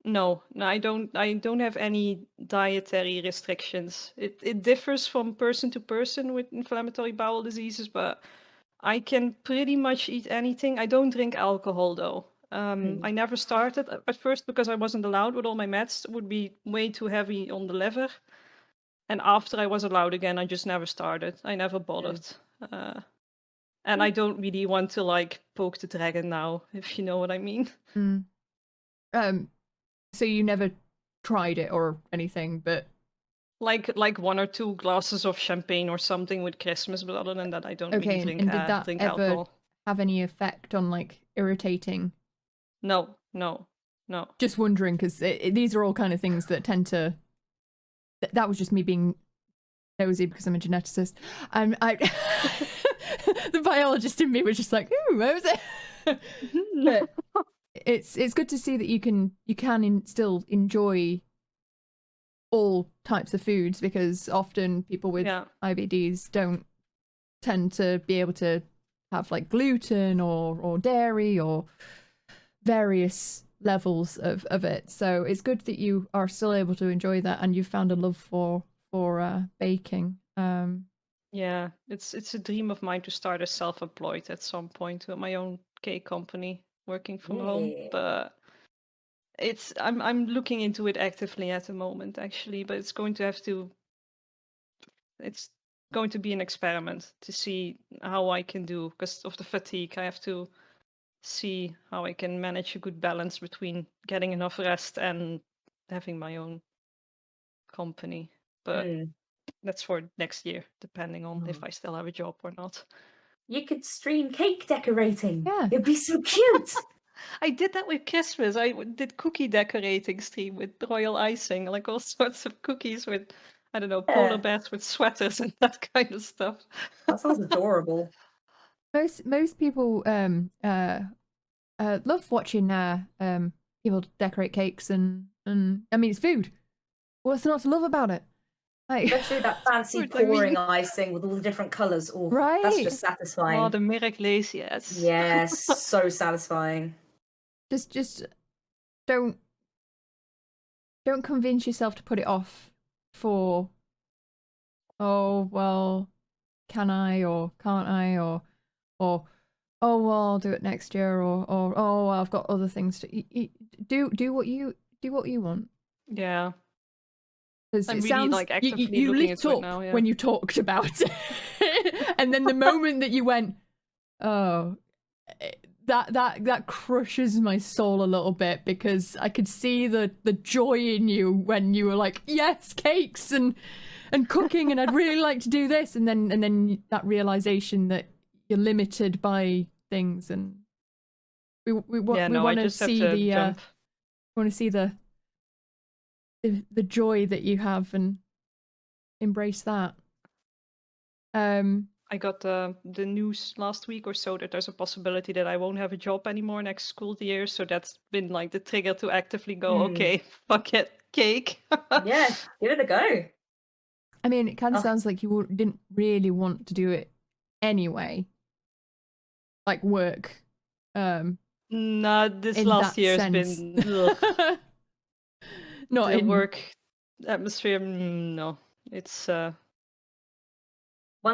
[SPEAKER 3] no, I don't have any dietary restrictions. It differs from person to person with inflammatory bowel diseases, but I can pretty much eat anything. I don't drink alcohol though.
[SPEAKER 2] Mm.
[SPEAKER 3] I never started at first because I wasn't allowed with all my meds. It would be way too heavy on the liver. And after I was allowed again, I just never started. I never bothered. And I don't really want to like poke the dragon now, if you know what I mean.
[SPEAKER 1] Mm. So you never tried it or anything, but
[SPEAKER 3] Like 1 or 2 glasses of champagne or something with Christmas, but other than that, I don't really
[SPEAKER 1] okay.
[SPEAKER 3] drink
[SPEAKER 1] And did that
[SPEAKER 3] drink
[SPEAKER 1] ever
[SPEAKER 3] alcohol.
[SPEAKER 1] have any effect on like irritating?
[SPEAKER 3] No, no, no.
[SPEAKER 1] Just wondering, because these are all kind of things that tend to. That was just me being nosy because I'm a geneticist. I the biologist in me was just like, ooh, what was it? But it's good to see that you can still enjoy all types of foods, because often people with
[SPEAKER 3] Yeah.
[SPEAKER 1] IBDs don't tend to be able to have like gluten or dairy or various levels of it. So it's good that you are still able to enjoy that, and you've found a love for baking.
[SPEAKER 3] Yeah, it's a dream of mine to start as self-employed at some point with my own cake company, working from home.
[SPEAKER 2] Yeah.
[SPEAKER 3] But I'm looking into it actively at the moment, actually. But it's going to be an experiment to see how I can do, because of the fatigue. I have to see how I can manage a good balance between getting enough rest and having my own company. But
[SPEAKER 2] Mm.
[SPEAKER 3] that's for next year, depending on if
[SPEAKER 2] Oh.
[SPEAKER 3] I still have a job or not.
[SPEAKER 2] You could stream cake decorating.
[SPEAKER 1] Yeah.
[SPEAKER 2] It'd be so cute.
[SPEAKER 3] I did that with Christmas. I did cookie decorating stream with royal icing, like all sorts of cookies with, I don't know, polar
[SPEAKER 2] Yeah.
[SPEAKER 3] bears with sweaters and that kind of stuff.
[SPEAKER 2] That sounds adorable.
[SPEAKER 1] Most people love watching people decorate cakes, and I mean, it's food. What's not to love about it? Like,
[SPEAKER 2] Especially that fancy
[SPEAKER 3] Good, I
[SPEAKER 2] pouring
[SPEAKER 3] mean-
[SPEAKER 2] icing with all the different colours. Oh,
[SPEAKER 1] right?
[SPEAKER 2] that's just satisfying.
[SPEAKER 3] Oh, the miracles, yes.
[SPEAKER 2] Yes, so satisfying.
[SPEAKER 1] Just don't convince yourself to put it off for, oh well, can I or can't I, or oh well, I'll do it next year, or oh well, I've got other things to do what you want.
[SPEAKER 3] Yeah.
[SPEAKER 1] Because
[SPEAKER 3] I'm
[SPEAKER 1] it
[SPEAKER 3] really
[SPEAKER 1] sounds
[SPEAKER 3] like actively
[SPEAKER 1] you
[SPEAKER 3] looking
[SPEAKER 1] lit
[SPEAKER 3] into it
[SPEAKER 1] up
[SPEAKER 3] now, yeah.
[SPEAKER 1] when you talked about it, and then the moment that you went, oh, that crushes my soul a little bit, because I could see the joy in you when you were like, yes, cakes and cooking, and I'd really like to do this, and then that realization that you're limited by things, and we
[SPEAKER 3] Yeah, no, I
[SPEAKER 1] want to
[SPEAKER 3] just have
[SPEAKER 1] see
[SPEAKER 3] to
[SPEAKER 1] the
[SPEAKER 3] jump.
[SPEAKER 1] we want to see the joy that you have and embrace that.
[SPEAKER 3] I got the news last week or so that there's a possibility that I won't have a job anymore next school year. So that's been like the trigger to actively go, okay, fuck it, cake.
[SPEAKER 2] Yeah, give it a go.
[SPEAKER 1] I mean, it kind of
[SPEAKER 2] Oh.
[SPEAKER 1] sounds like you didn't really want to do it anyway, like work.
[SPEAKER 3] Nah, this
[SPEAKER 1] In
[SPEAKER 3] last
[SPEAKER 1] that
[SPEAKER 3] year has
[SPEAKER 1] sense.
[SPEAKER 3] been ugh.
[SPEAKER 1] Not
[SPEAKER 3] The
[SPEAKER 1] in
[SPEAKER 3] work atmosphere, no. It's
[SPEAKER 2] One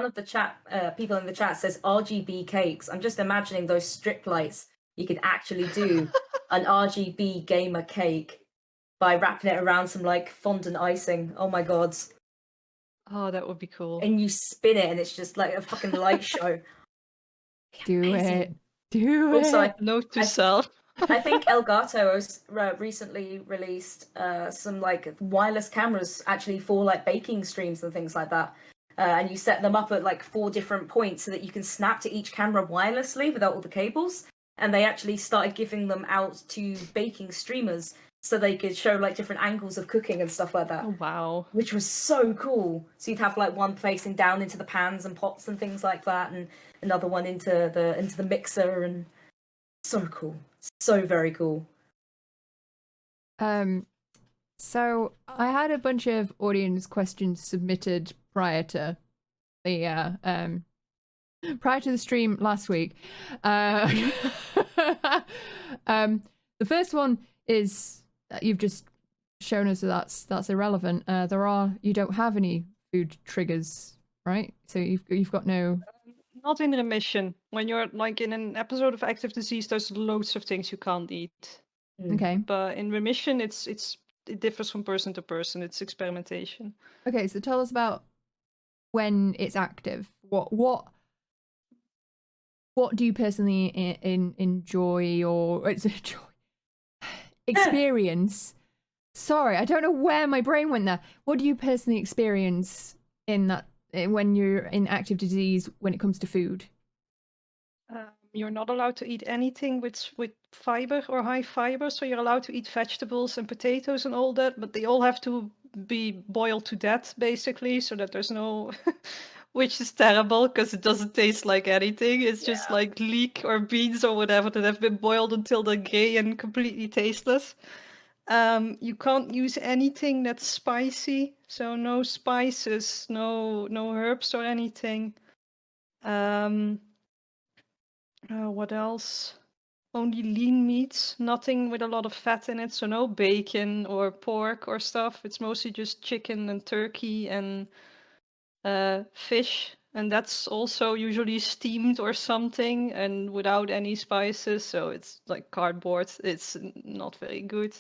[SPEAKER 2] of the people in the chat says RGB cakes. I'm just imagining those strip lights. You could actually do an RGB gamer cake by wrapping it around some like fondant icing. Oh my god.
[SPEAKER 3] oh, that would be cool.
[SPEAKER 2] And you spin it and it's just like a fucking light show.
[SPEAKER 1] Do
[SPEAKER 2] Amazing.
[SPEAKER 1] it. Do
[SPEAKER 2] Also,
[SPEAKER 1] it.
[SPEAKER 3] Note to self.
[SPEAKER 2] I think Elgato recently released some like wireless cameras actually for like baking streams and things like that. And you set them up at like 4 different points so that you can snap to each camera wirelessly without all the cables. And they actually started giving them out to baking streamers so they could show like different angles of cooking and stuff like that.
[SPEAKER 3] Oh, wow.
[SPEAKER 2] Which was so cool. So you'd have like one facing down into the pans and pots and things like that, and another one into the mixer, and so cool. So very cool.
[SPEAKER 1] So I had a bunch of audience questions submitted prior to the stream last week. The first one is that you've just shown us that's irrelevant. You don't have any food triggers, right? So you've got no.
[SPEAKER 3] Not in remission. When you're like in an episode of active disease, there's loads of things you can't eat.
[SPEAKER 1] Okay.
[SPEAKER 3] But in remission, it differs from person to person. It's experimentation.
[SPEAKER 1] Okay, so tell us about when it's active. What do you personally enjoy or experience? Sorry, I don't know where my brain went there. What do you personally experience in that when you're in active disease when it comes to food?
[SPEAKER 3] You're not allowed to eat anything with fiber or high fiber, so you're allowed to eat vegetables and potatoes and all that, but they all have to be boiled to death, basically, so that there's no... Which is terrible, because it doesn't taste like anything. It's just like leek or beans or whatever that have been boiled until they're grey and completely tasteless. You can't use anything that's spicy, so no spices, no herbs or anything. What else? Only lean meats, nothing with a lot of fat in it, so no bacon or pork or stuff. It's mostly just chicken and turkey and fish, and that's also usually steamed or something and without any spices, so it's like cardboard. It's not very good.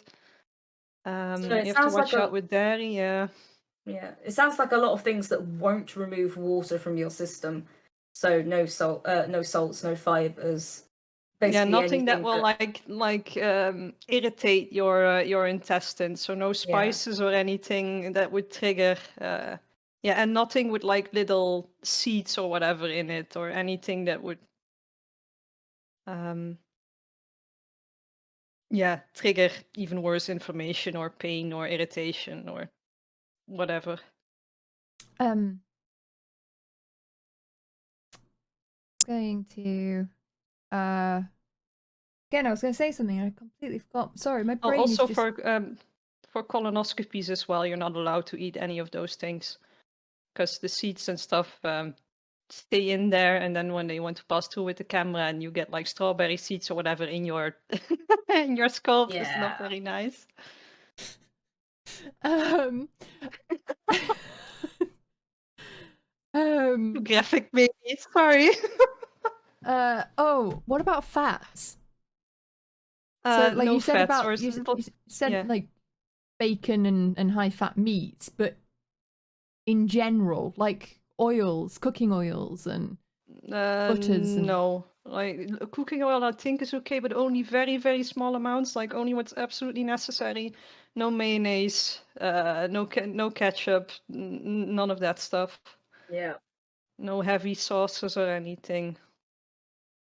[SPEAKER 3] You have to watch out with dairy, yeah.
[SPEAKER 2] Yeah, it sounds like a lot of things that won't remove water from your system. So no salt, no salts, no fibers.
[SPEAKER 3] Basically nothing that will irritate your intestines. So no spices or anything that would trigger. And nothing with like little seeds or whatever in it, or anything that would trigger even worse inflammation or pain or irritation or whatever.
[SPEAKER 1] Going to again, I was going to say something and I completely forgot. Sorry, my brain
[SPEAKER 3] also
[SPEAKER 1] is just...
[SPEAKER 3] for colonoscopies as well, you're not allowed to eat any of those things because the seeds and stuff stay in there, and then when they want to pass through with the camera and you get like strawberry seeds or whatever in your in your scalp, it's not very nice. Graphic maybe, sorry.
[SPEAKER 1] What about fats? So like
[SPEAKER 3] no
[SPEAKER 1] you said
[SPEAKER 3] fats,
[SPEAKER 1] about you said like bacon and high fat meats, but in general, like oils, cooking oils and butters.
[SPEAKER 3] No, like cooking oil I think is okay, but only very, very small amounts, like only what's absolutely necessary. No mayonnaise, no ketchup, none of that stuff.
[SPEAKER 2] Yeah.
[SPEAKER 3] No heavy sauces or anything.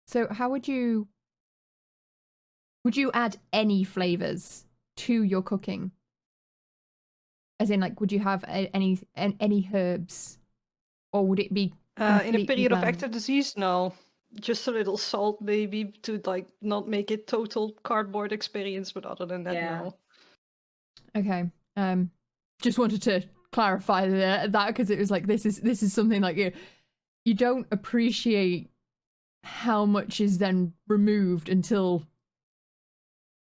[SPEAKER 1] So how would you add any flavors to your cooking? As in, like, would you have any herbs, or would it be
[SPEAKER 3] in a period
[SPEAKER 1] bland?
[SPEAKER 3] of active disease? No, just a little salt maybe to like not make it total cardboard experience, but other than that, no.
[SPEAKER 1] Okay. Just wanted to clarify that because it was like this is something like you don't appreciate how much is then removed until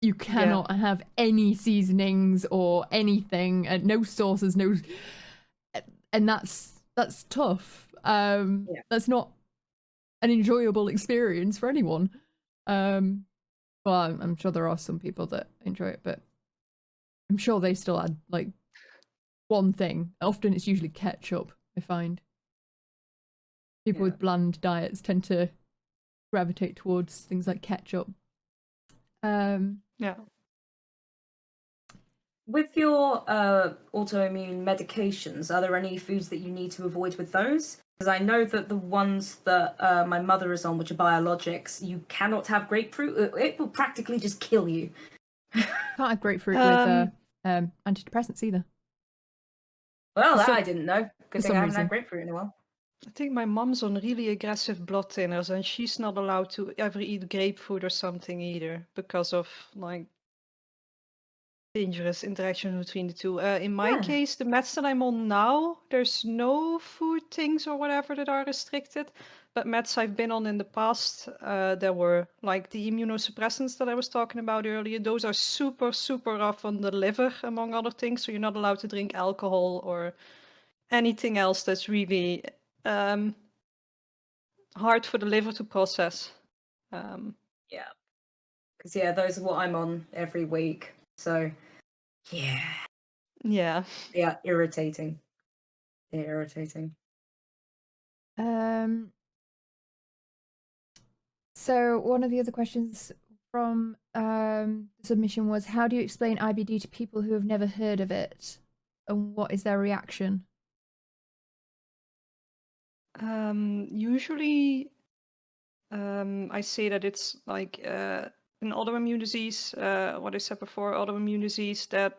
[SPEAKER 1] You cannot have any seasonings or anything, and no sauces, no, and that's tough. That's not an enjoyable experience for anyone. Well, I'm sure there are some people that enjoy it, but I'm sure they still add like one thing. Often it's usually ketchup, I find. People with bland diets tend to gravitate towards things like ketchup.
[SPEAKER 2] With your autoimmune medications, are there any foods that you need to avoid with those? Because I know that the ones that my mother is on, which are biologics, you cannot have grapefruit. It will practically just kill you.
[SPEAKER 1] Can't have grapefruit with antidepressants either.
[SPEAKER 2] Well, that I didn't know. Good thing I haven't
[SPEAKER 1] reason.
[SPEAKER 2] had grapefruit in a while.
[SPEAKER 3] I think my mom's on really aggressive blood thinners, and she's not allowed to ever eat grapefruit or something either because of like dangerous interaction between the two. In my case, the meds that I'm on now, there's no food things or whatever that are restricted. But meds I've been on in the past, there were like the immunosuppressants that I was talking about earlier. Those are super, super rough on the liver, among other things. So you're not allowed to drink alcohol or anything else that's really hard for the liver to process.
[SPEAKER 2] Yeah. Because, those are what I'm on every week. So, yeah. Yeah, irritating.
[SPEAKER 1] So one of the other questions from the submission was, how do you explain IBD to people who have never heard of it, and what is their reaction?
[SPEAKER 3] Usually I say that it's like an autoimmune disease, what I said before, autoimmune disease that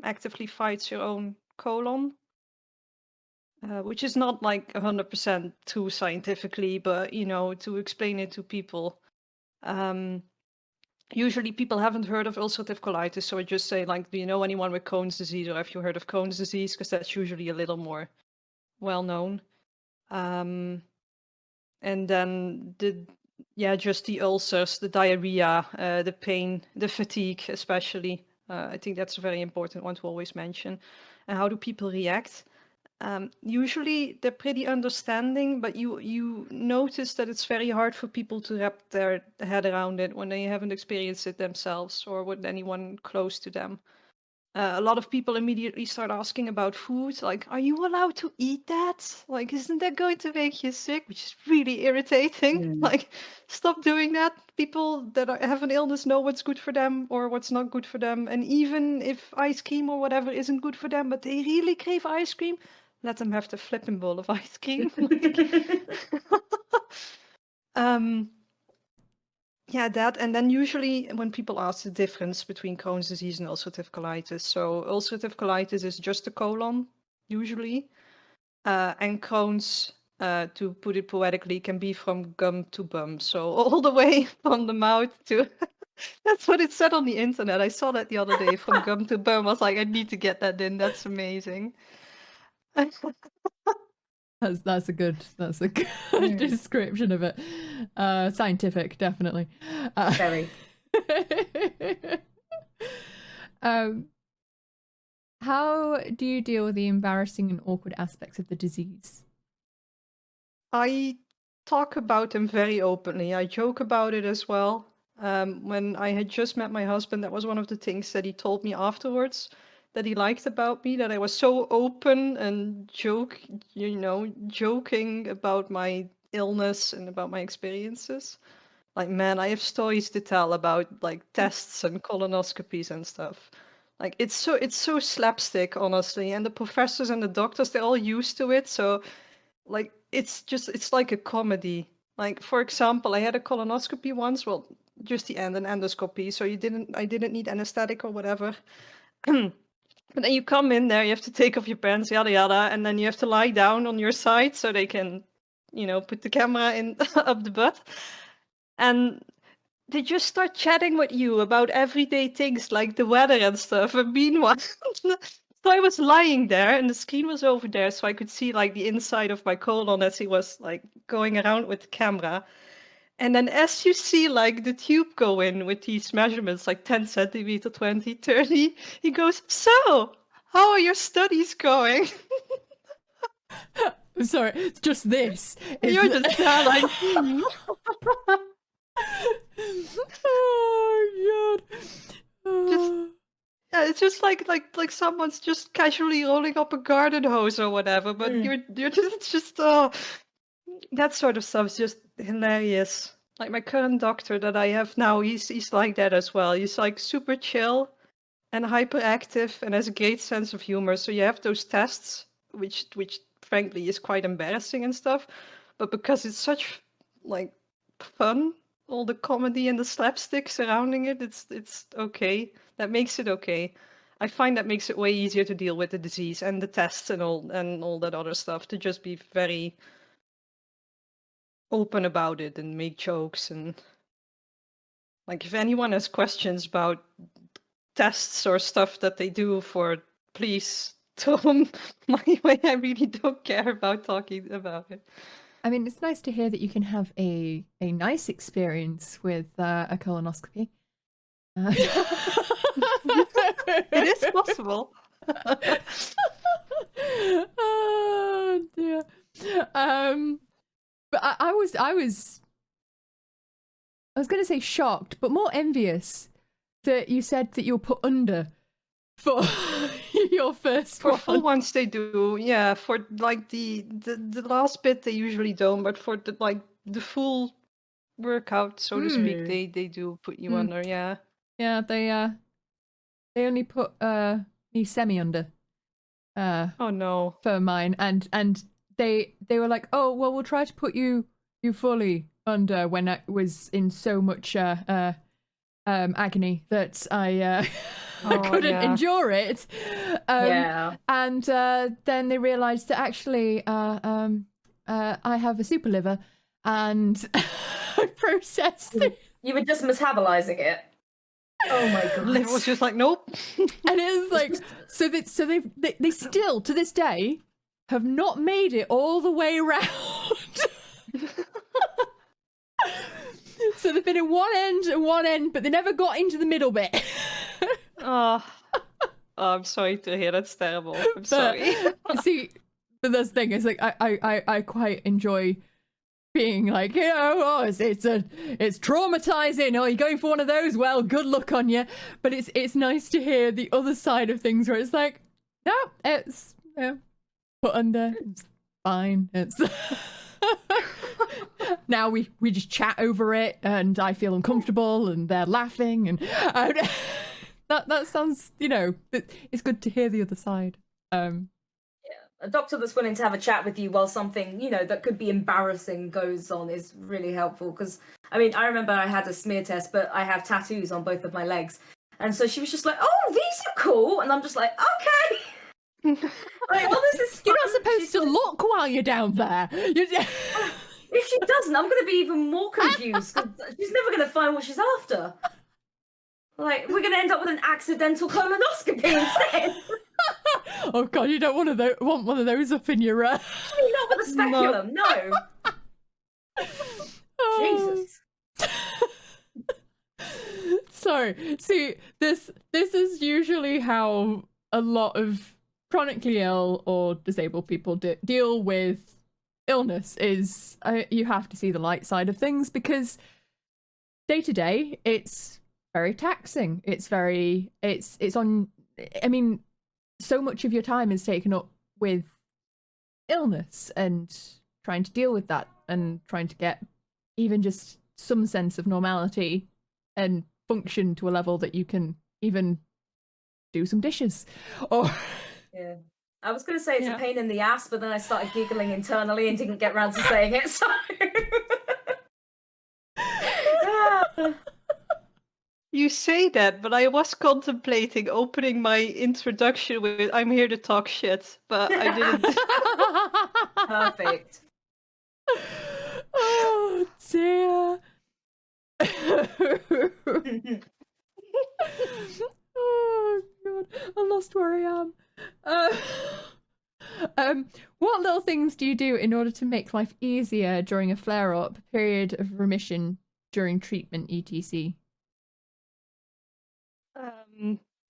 [SPEAKER 3] actively fights your own colon, which is not like 100% true scientifically, but to explain it to people. Usually people haven't heard of ulcerative colitis, so I just say like, do you know anyone with Crohn's disease, or have you heard of Crohn's disease? Because that's usually a little more well known. And then just the ulcers, the diarrhea, the pain, the fatigue, especially. I think that's a very important one to always mention. And how do people react? Usually they're pretty understanding, but you notice that it's very hard for people to wrap their head around it when they haven't experienced it themselves or with anyone close to them. A lot of people immediately start asking about food, like, are you allowed to eat that? Like, isn't that going to make you sick? Which is really irritating. Like, stop doing that. People that have an illness know what's good for them or what's not good for them. And even if ice cream or whatever isn't good for them, but they really crave ice cream, let them have the flipping bowl of ice cream. That, and then usually when people ask the difference between Crohn's disease and ulcerative colitis, so ulcerative colitis is just the colon, usually, and Crohn's, to put it poetically, can be from gum to bum, so all the way from the mouth to... That's what it said on the internet. I saw that the other day, from gum to bum. I was like, I need to get that in. That's amazing.
[SPEAKER 1] That's a good description of it. Scientific, definitely.
[SPEAKER 2] Very.
[SPEAKER 1] How do you deal with the embarrassing and awkward aspects of the disease?
[SPEAKER 3] I talk about them very openly. I joke about it as well. When I had just met my husband, that was one of the things that he told me afterwards that he liked about me, that I was so open and joking about my illness and about my experiences. Like, man, I have stories to tell about like tests and colonoscopies and stuff. Like, it's so slapstick, honestly. And the professors and the doctors, they're all used to it. So like, it's like a comedy. Like, for example, I had a colonoscopy once, well, just the end, an endoscopy. So I didn't need anesthetic or whatever. But then you come in there, you have to take off your pants, yada yada, and then you have to lie down on your side so they can, put the camera in up the butt. And they just start chatting with you about everyday things like the weather and stuff. And meanwhile, so I was lying there and the screen was over there, so I could see like the inside of my colon as he was like going around with the camera. And then as you see like the tube go in with these measurements, like 10 centimeter, 20, 30, he goes, so, how are your studies going?
[SPEAKER 1] Sorry, it's just this.
[SPEAKER 3] And you're just there like, hmm.
[SPEAKER 1] Oh, God.
[SPEAKER 3] Just, yeah, it's just like someone's just casually rolling up a garden hose or whatever, but you're just, it's just, that sort of stuff is just hilarious. Like my current doctor that I have now, he's like that as well. He's like super chill and hyperactive and has a great sense of humor. So you have those tests, which frankly is quite embarrassing and stuff, but because it's such like fun, all the comedy and the slapstick surrounding it, it's okay. That makes it okay. I find that makes it way easier to deal with the disease and the tests and all that other stuff, to just be very open about it and make jokes. And like if anyone has questions about tests or stuff that they do for, please throw them my way. I really don't care about talking about it.
[SPEAKER 1] I mean, it's nice to hear that you can have a nice experience with a colonoscopy.
[SPEAKER 3] It is possible.
[SPEAKER 1] Oh dear. But I was going to say shocked, but more envious that you said that you were put under for your first
[SPEAKER 3] For
[SPEAKER 1] one.
[SPEAKER 3] full ones they do, yeah. For like the last bit they usually don't, but for the full workout, so to speak, they do put you under, yeah.
[SPEAKER 1] Yeah, they only put me semi under.
[SPEAKER 3] Oh no.
[SPEAKER 1] For mine, and they were like, oh well, we'll try to put you fully under, when I was in so much agony that I couldn't endure it. And then they realised that actually I have a super liver, and I processed it.
[SPEAKER 2] You were just metabolizing it. Oh my god!
[SPEAKER 3] Liver was just like, nope.
[SPEAKER 1] And it was like, so they still to this day have not made it all the way around. So they've been in one end, but they never got into the middle bit.
[SPEAKER 3] Oh, I'm sorry to hear. That's terrible. I'm sorry.
[SPEAKER 1] See, but that's the thing. It's like I quite enjoy being like, you know, it's traumatizing. Oh, you're going for one of those? Well, good luck on you. But it's nice to hear the other side of things, where it's like, no, it's put under. It's fine. It's now we just chat over it, and I feel uncomfortable, and they're laughing, and that sounds, you know, it's good to hear the other side.
[SPEAKER 2] A doctor that's willing to have a chat with you while something, you know, that could be embarrassing goes on is really helpful. Because, I mean, I remember I had a smear test, but I have tattoos on both of my legs. And so she was just like, oh, these are cool. And I'm just like, okay. Like, oh, this is fun.
[SPEAKER 1] You're not supposed to look while you're down there.
[SPEAKER 2] If she doesn't, I'm going to be even more confused. 'Cause she's never going to find what she's after. Like, we're going to end up with an accidental colonoscopy instead.
[SPEAKER 1] Oh god, you don't want one of those up in your
[SPEAKER 2] Not with a speculum, no. Jesus.
[SPEAKER 1] So, see, this is usually how a lot of chronically ill or disabled people deal with illness. Is you have to see the light side of things, because day to day it's very taxing. It's on. I mean, so much of your time is taken up with illness and trying to deal with that, and trying to get even just some sense of normality and function to a level that you can even do some dishes. Or
[SPEAKER 2] yeah, I was going to say it's a pain in the ass, but then I started giggling internally and didn't get round to saying it. So
[SPEAKER 3] You say that, but I was contemplating opening my introduction with "I'm here to talk shit," but I didn't.
[SPEAKER 2] Perfect.
[SPEAKER 1] oh dear. Oh god, I lost where I am. What little things do you do in order to make life easier during a flare-up, period of remission, during treatment, etc.?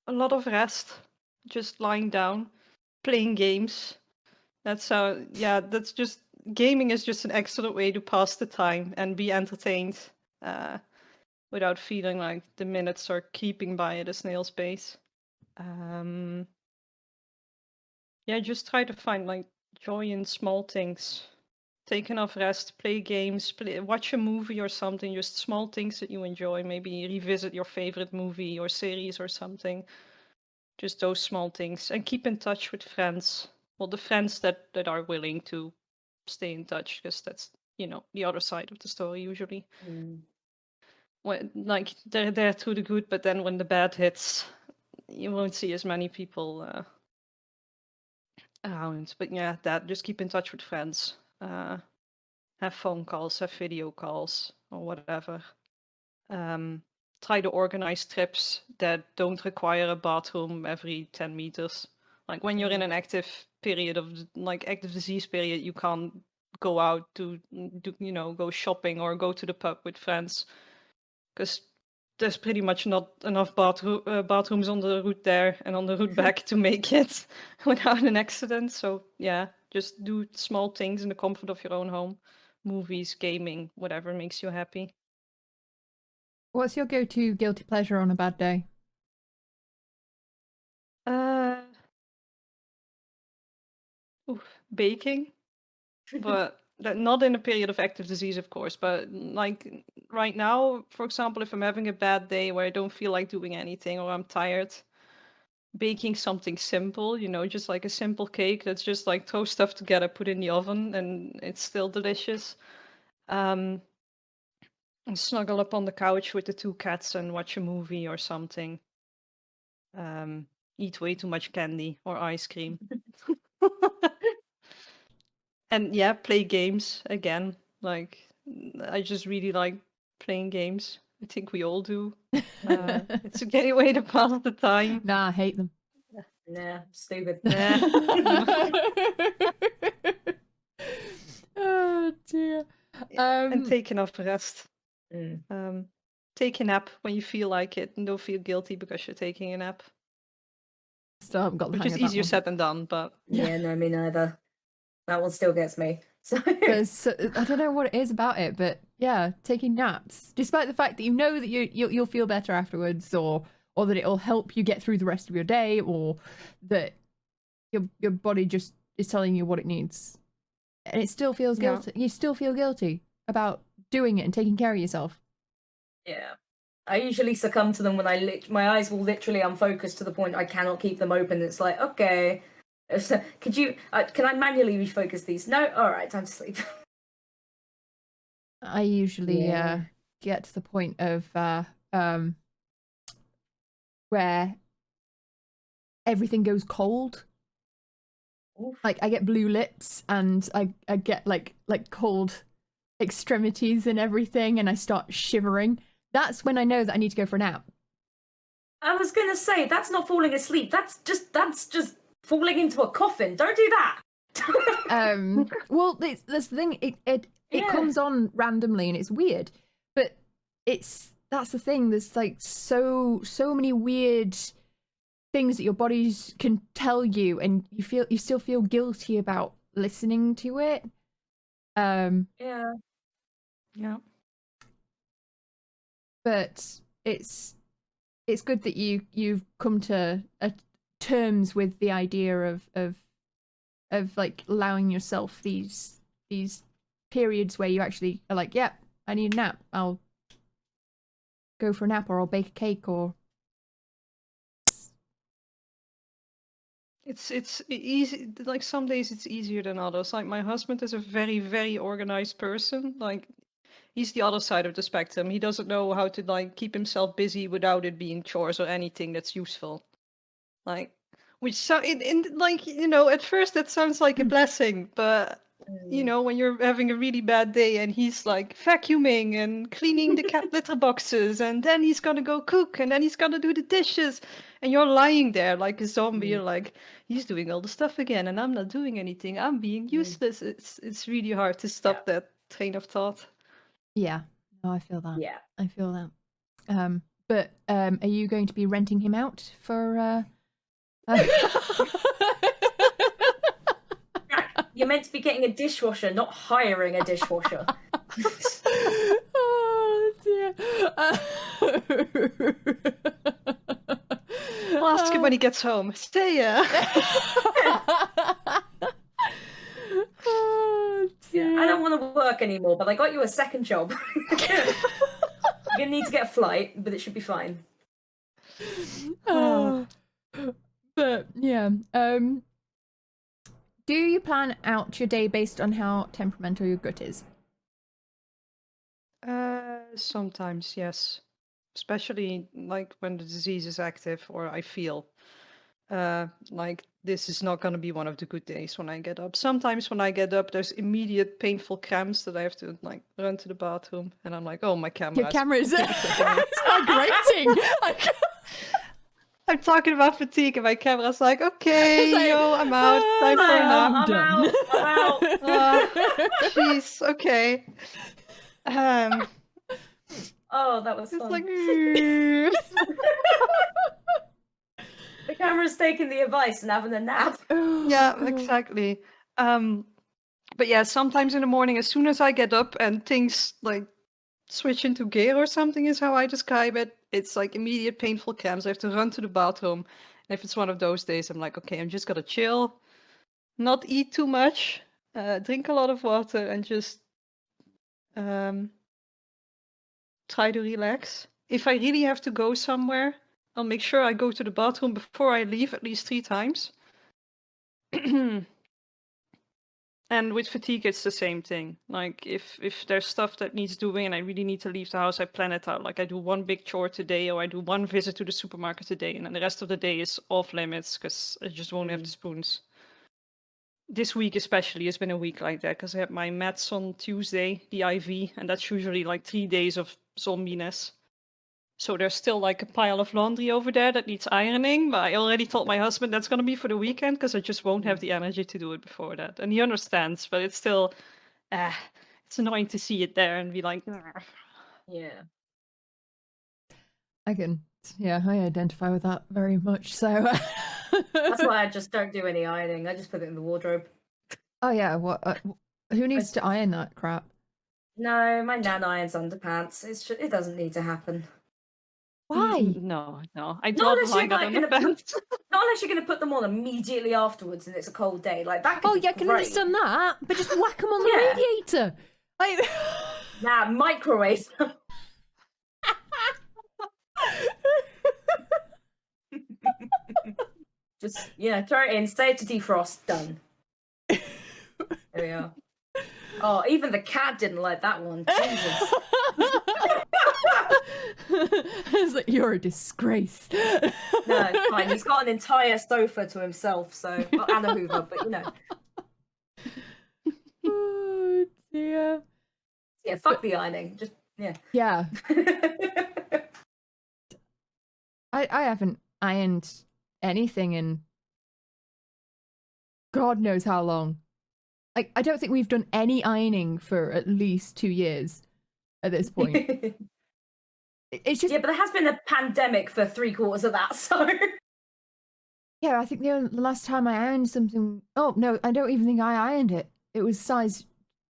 [SPEAKER 3] A lot of rest, just lying down, playing games. That's just gaming is just an excellent way to pass the time and be entertained without feeling like the minutes are keeping by at a snail's pace. Just try to find like joy in small things. Take enough rest, play games, watch a movie or something, just small things that you enjoy. Maybe revisit your favorite movie or series or something. Just those small things. And keep in touch with friends. Well, the friends that are willing to stay in touch, because that's, the other side of the story usually. When, like, they're there through the good, but then when the bad hits, you won't see as many people around. But yeah, just keep in touch with friends. Have phone calls, have video calls, or whatever. Try to organize trips that don't require a bathroom every 10 meters. Like when you're in an active period of active disease period, you can't go out to go shopping or go to the pub with friends, because there's pretty much not enough bathrooms on the route there and on the route back to make it without an accident. So yeah, just do small things in the comfort of your own home. Movies, gaming, whatever makes you happy.
[SPEAKER 1] What's your go-to guilty pleasure on a bad day?
[SPEAKER 3] Baking, but not in a period of active disease, of course. But like right now, for example, if I'm having a bad day where I don't feel like doing anything or I'm tired, baking something simple, just like a simple cake that's just like throw stuff together, put in the oven, and it's still delicious. And snuggle up on the couch with the 2 cats and watch a movie or something. Eat way too much candy or ice cream. And yeah, play games again. Like, I just really like playing games. I think we all do. It's a great way to pass the time.
[SPEAKER 1] Nah, I hate them.
[SPEAKER 2] Nah, stupid.
[SPEAKER 1] Oh dear.
[SPEAKER 3] And take enough rest.
[SPEAKER 2] Mm.
[SPEAKER 3] Take a nap when you feel like it, and don't feel guilty because you're taking a nap.
[SPEAKER 1] Still haven't got the
[SPEAKER 3] Which
[SPEAKER 1] hang
[SPEAKER 3] is
[SPEAKER 1] of that
[SPEAKER 3] easier
[SPEAKER 1] one.
[SPEAKER 3] said than done, but
[SPEAKER 2] Yeah, no, me neither. That one still gets me. So
[SPEAKER 1] I don't know what it is about it, but yeah, taking naps, despite the fact that you know that you'll feel better afterwards, or that it'll help you get through the rest of your day, or that your body just is telling you what it needs, and it still feels guilty. You still feel guilty about doing it and taking care of yourself.
[SPEAKER 2] Yeah, I usually succumb to them when my eyes will literally unfocus to the point I cannot keep them open. It's like, okay, could you? Can I manually refocus these? No, all right, time to sleep.
[SPEAKER 1] I usually get to the point of where everything goes cold. Oof. Like I get blue lips and I get like cold extremities and everything, and I start shivering. That's when I know that I need to go for a nap.
[SPEAKER 2] I was gonna say that's not falling asleep. That's just falling into a coffin. Don't do that.
[SPEAKER 1] Well, that's the thing. It comes on randomly and it's weird, but that's the thing. There's like so many weird things that your bodies can tell you, and you still feel guilty about listening to it.
[SPEAKER 2] Yeah.
[SPEAKER 1] But it's good that you've come to terms with the idea of like allowing yourself these periods where you actually are like, yep, I need a nap. I'll go for a nap, or I'll bake a cake, or
[SPEAKER 3] it's easy. Like some days it's easier than others. Like my husband is a very, very organized person. Like he's the other side of the spectrum. He doesn't know how to like keep himself busy without it being chores or anything that's useful. Like, which so in like at first that sounds like a blessing, but you know, when you're having a really bad day and he's like vacuuming and cleaning the cat litter boxes, and then he's gonna go cook, and then he's gonna do the dishes, and you're lying there like a zombie. You're like, he's doing all the stuff again, and I'm not doing anything. I'm being useless. It's really hard to stop that train of thought.
[SPEAKER 1] Yeah, no, I feel that.
[SPEAKER 2] Yeah.
[SPEAKER 1] I feel that. But are you going to be renting him out for?
[SPEAKER 2] You're meant to be getting a dishwasher, not hiring a dishwasher.
[SPEAKER 1] Oh dear.
[SPEAKER 3] I'll ask him when he gets home. Stay here.
[SPEAKER 1] Oh, dear.
[SPEAKER 2] I don't want to work anymore, but I got you a second job. You're gonna need to get a flight, but it should be fine.
[SPEAKER 1] But yeah. Do you plan out your day based on how temperamental your gut is?
[SPEAKER 3] Sometimes, yes. Especially like when the disease is active, or I feel like this is not going to be one of the good days when I get up. Sometimes when I get up, there's immediate painful cramps that I have to like run to the bathroom, and I'm like, oh, my camera.
[SPEAKER 1] Your camera is migrating.
[SPEAKER 3] I'm talking about fatigue, and my camera's like, okay,
[SPEAKER 1] like,
[SPEAKER 3] yo, I'm out. Time for a nap.
[SPEAKER 2] I'm
[SPEAKER 1] done.
[SPEAKER 2] out.
[SPEAKER 3] Jeez, okay.
[SPEAKER 2] Oh, that was
[SPEAKER 3] It's
[SPEAKER 2] fun.
[SPEAKER 3] like,
[SPEAKER 2] The camera's taking the advice and having a nap.
[SPEAKER 3] yeah, exactly. But yeah, sometimes in the morning, as soon as I get up and things like switch into gear or something is how I describe it, it's like immediate painful cramps. I have to run to the bathroom. And if it's one of those days, I'm like, okay, I'm just gonna chill, not eat too much, drink a lot of water, and just try to relax. If I really have to go somewhere, I'll make sure I go to the bathroom before I leave at least 3 times. And with fatigue, it's the same thing. Like if there's stuff that needs doing and I really need to leave the house, I plan it out. Like I do one big chore today, or I do one visit to the supermarket today, and then the rest of the day is off limits because I just won't have the spoons. This week especially has been a week like that because I had my meds on Tuesday, the IV, and that's usually like 3 days of zombiness. So there's still like a pile of laundry over there that needs ironing, but I already told my husband that's going to be for the weekend because I just won't have the energy to do it before that. And he understands, but it's still, it's annoying to see it there and be like,
[SPEAKER 2] Yeah.
[SPEAKER 1] I identify with that very much. So
[SPEAKER 2] That's why I just don't do any ironing. I just put it in the wardrobe.
[SPEAKER 1] Oh yeah, what? Who needs to iron that crap?
[SPEAKER 2] No, my nan irons underpants. It doesn't need to happen.
[SPEAKER 1] Why?
[SPEAKER 3] No. I
[SPEAKER 2] Not
[SPEAKER 3] don't
[SPEAKER 2] unless
[SPEAKER 3] like
[SPEAKER 2] you're
[SPEAKER 3] that
[SPEAKER 2] like
[SPEAKER 3] underpants.
[SPEAKER 2] Not unless you're going to put them on immediately afterwards and it's a cold day. Like that could
[SPEAKER 1] Oh
[SPEAKER 2] be
[SPEAKER 1] yeah, I can
[SPEAKER 2] great.
[SPEAKER 1] understand that, but just whack them on the
[SPEAKER 2] Yeah.
[SPEAKER 1] radiator. Like...
[SPEAKER 2] Nah, microwave them. Just, throw it in, stay to defrost, done. There we are. Oh, even the cat didn't like that one. Jesus.
[SPEAKER 1] It's like, you're a disgrace.
[SPEAKER 2] No, it's fine. He's got an entire sofa to himself, so and a Hoover, but
[SPEAKER 1] Oh dear.
[SPEAKER 2] Yeah, fuck the ironing. Just
[SPEAKER 1] Yeah. I haven't ironed anything in God knows how long. Like, I don't think we've done any ironing for at least 2 years at this point. It's just...
[SPEAKER 2] Yeah, but there has been a pandemic for 3/4 of that, so...
[SPEAKER 1] Yeah, I think the last time I ironed something... Oh, no, I don't even think I ironed it. It was size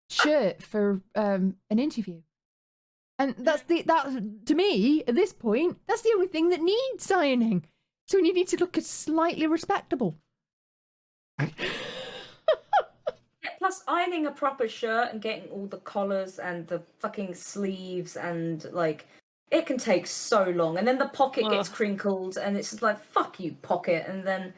[SPEAKER 1] shirt for an interview. And that to me, at this point, that's the only thing that needs ironing. So you need to look slightly respectable.
[SPEAKER 2] Plus, ironing a proper shirt and getting all the collars and the fucking sleeves and, like, it can take so long. And then the pocket gets crinkled and it's just like, fuck you, pocket. And then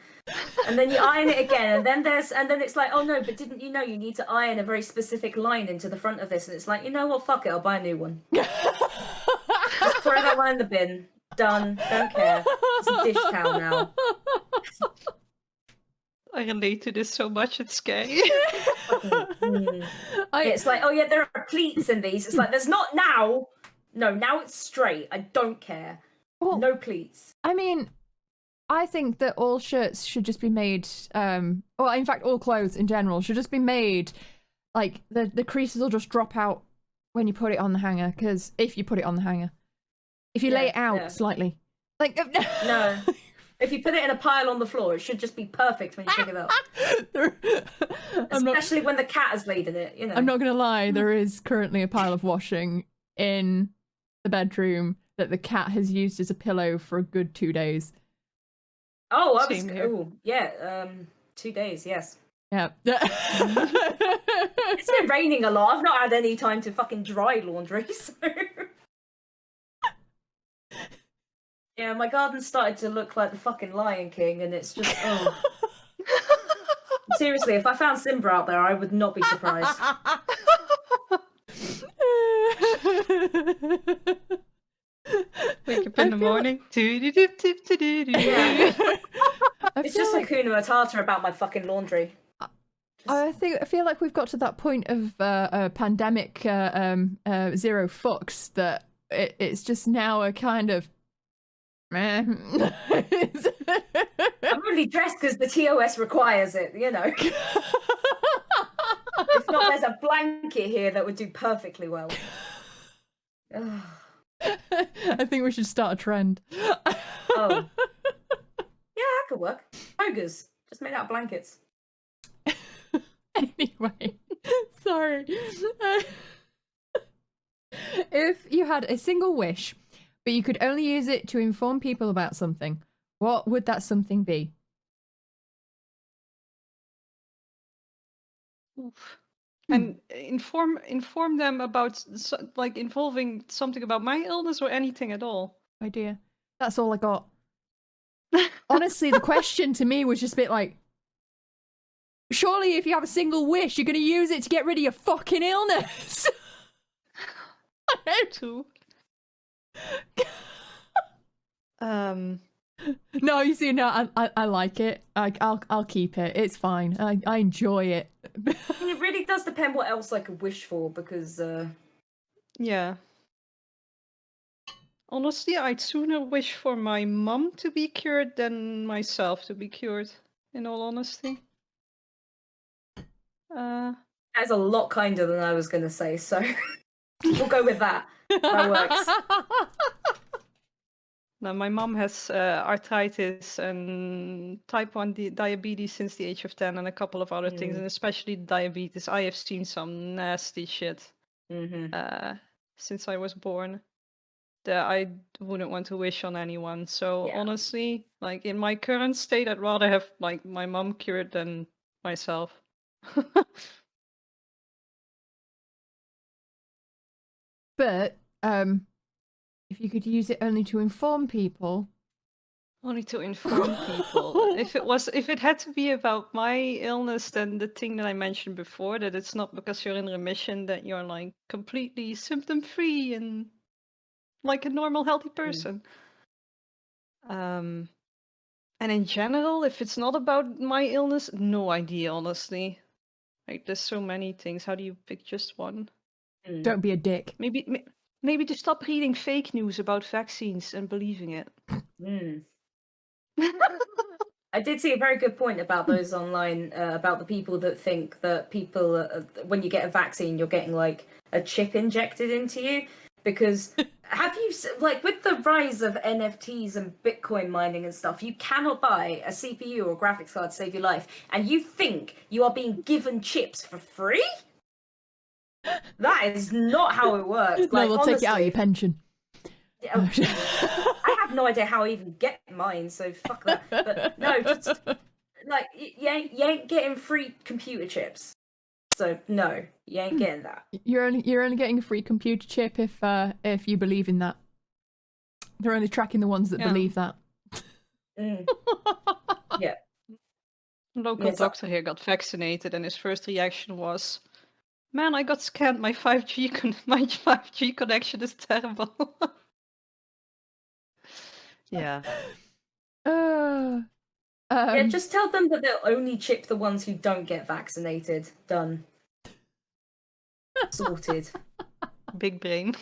[SPEAKER 2] you iron it again. And then it's like, oh no, but didn't you know you need to iron a very specific line into the front of this? And it's like, you know what, fuck it, I'll buy a new one. Just throw that one in the bin. Done. Don't care. It's a dish towel now.
[SPEAKER 3] I relate to this so much, it's scary.
[SPEAKER 2] It's like, oh yeah, there are pleats in these. It's like, there's not now. No, now it's straight. I don't care.
[SPEAKER 1] Well,
[SPEAKER 2] no pleats.
[SPEAKER 1] I mean, I think that all shirts should just be made, or in fact, all clothes in general should just be made, like, the creases will just drop out when you put it on the hanger, because if you put it on the hanger. If you lay it out slightly. Like,
[SPEAKER 2] no. If you put it in a pile on the floor, it should just be perfect when you pick it up. Especially when the cat has laid in it, you know.
[SPEAKER 1] I'm not going to lie, there is currently a pile of washing in the bedroom that the cat has used as a pillow for a good 2 days.
[SPEAKER 2] Oh, oh yeah, 2 days, yes.
[SPEAKER 1] Yeah.
[SPEAKER 2] It's been raining a lot. I've not had any time to fucking dry laundry, so... Yeah, my garden started to look like the fucking Lion King, and it's just, oh. Seriously, if I found Simba out there, I would not be surprised.
[SPEAKER 3] Wake up in the morning.
[SPEAKER 2] Yeah. It's just like Hakuna Matata about my fucking laundry.
[SPEAKER 1] I feel like we've got to that point of pandemic zero fucks that it's just now a kind of
[SPEAKER 2] I'm only dressed because the TOS requires it, you know. If not, there's a blanket here that would do perfectly well.
[SPEAKER 1] I think we should start a trend.
[SPEAKER 2] Oh. Yeah, that could work. Ogres, just made out of blankets.
[SPEAKER 1] Anyway, sorry. If you had a single wish, but you could only use it to inform people about something, what would that something be?
[SPEAKER 3] Oof. And inform them about, like, involving something about my illness or anything at all.
[SPEAKER 1] Idea. That's all I got. Honestly, the question to me was just a bit like, surely if you have a single wish, you're going to use it to get rid of your fucking illness.
[SPEAKER 3] Too.
[SPEAKER 1] No, you see, no, I like it. I'll keep it. It's fine. I enjoy it.
[SPEAKER 2] It really does depend what else I could wish for, because
[SPEAKER 3] yeah. Honestly, I'd sooner wish for my mum to be cured than myself to be cured, in all honesty.
[SPEAKER 2] That's a lot kinder than I was going to say, so we'll go with that. That works.
[SPEAKER 3] Now, my mum has arthritis and type 1 diabetes since the age of 10 and a couple of other things, and especially diabetes. I have seen some nasty shit since I was born that I wouldn't want to wish on anyone. So honestly, like, in my current state, I'd rather have, like, my mum cured than myself.
[SPEAKER 1] But if you could use it only to inform people.
[SPEAKER 3] Only to inform people. If it had to be about my illness, then the thing that I mentioned before, that it's not because you're in remission that you're, like, completely symptom free and like a normal healthy person. And in general, if it's not about my illness, no idea, honestly. Like, there's so many things. How do you pick just one?
[SPEAKER 1] Don't be a dick.
[SPEAKER 3] Maybe to stop reading fake news about vaccines and believing it.
[SPEAKER 2] I did see a very good point about those online, about the people that think that people, when you get a vaccine, you're getting, like, a chip injected into you. Because have you, like, with the rise of NFTs and Bitcoin mining and stuff, you cannot buy a CPU or a graphics card to save your life, and you think you are being given chips for free? That is not how it works.
[SPEAKER 1] No,
[SPEAKER 2] like,
[SPEAKER 1] we'll
[SPEAKER 2] honestly,
[SPEAKER 1] take it out of your pension.
[SPEAKER 2] I have no idea how I even get mine, so fuck that. But no, just, like, you ain't getting free computer chips. So no, you ain't getting that.
[SPEAKER 1] You're only getting a free computer chip if you believe in that. They're only tracking the ones that believe that.
[SPEAKER 2] Yeah.
[SPEAKER 3] Local doctor here got vaccinated, and his first reaction was, "Man, I got scammed. My 5G connection is terrible." Yeah.
[SPEAKER 2] Yeah, just tell them that they'll only chip the ones who don't get vaccinated. Done. Sorted.
[SPEAKER 3] Big brain.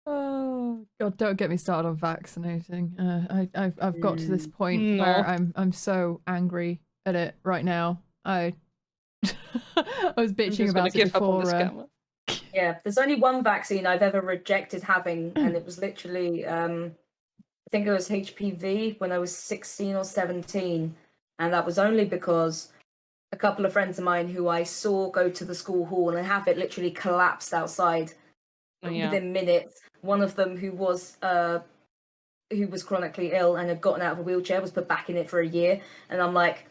[SPEAKER 1] Oh God! Don't get me started on vaccinating. I've got to this point where I'm so angry at it right now. I was bitching about it before.
[SPEAKER 2] Yeah, there's only one vaccine I've ever rejected having, and it was literally, I think it was HPV when I was 16 or 17, and that was only because a couple of friends of mine who I saw go to the school hall and have it literally collapsed outside within minutes. One of them who was chronically ill and had gotten out of a wheelchair was put back in it for a year, and I'm like,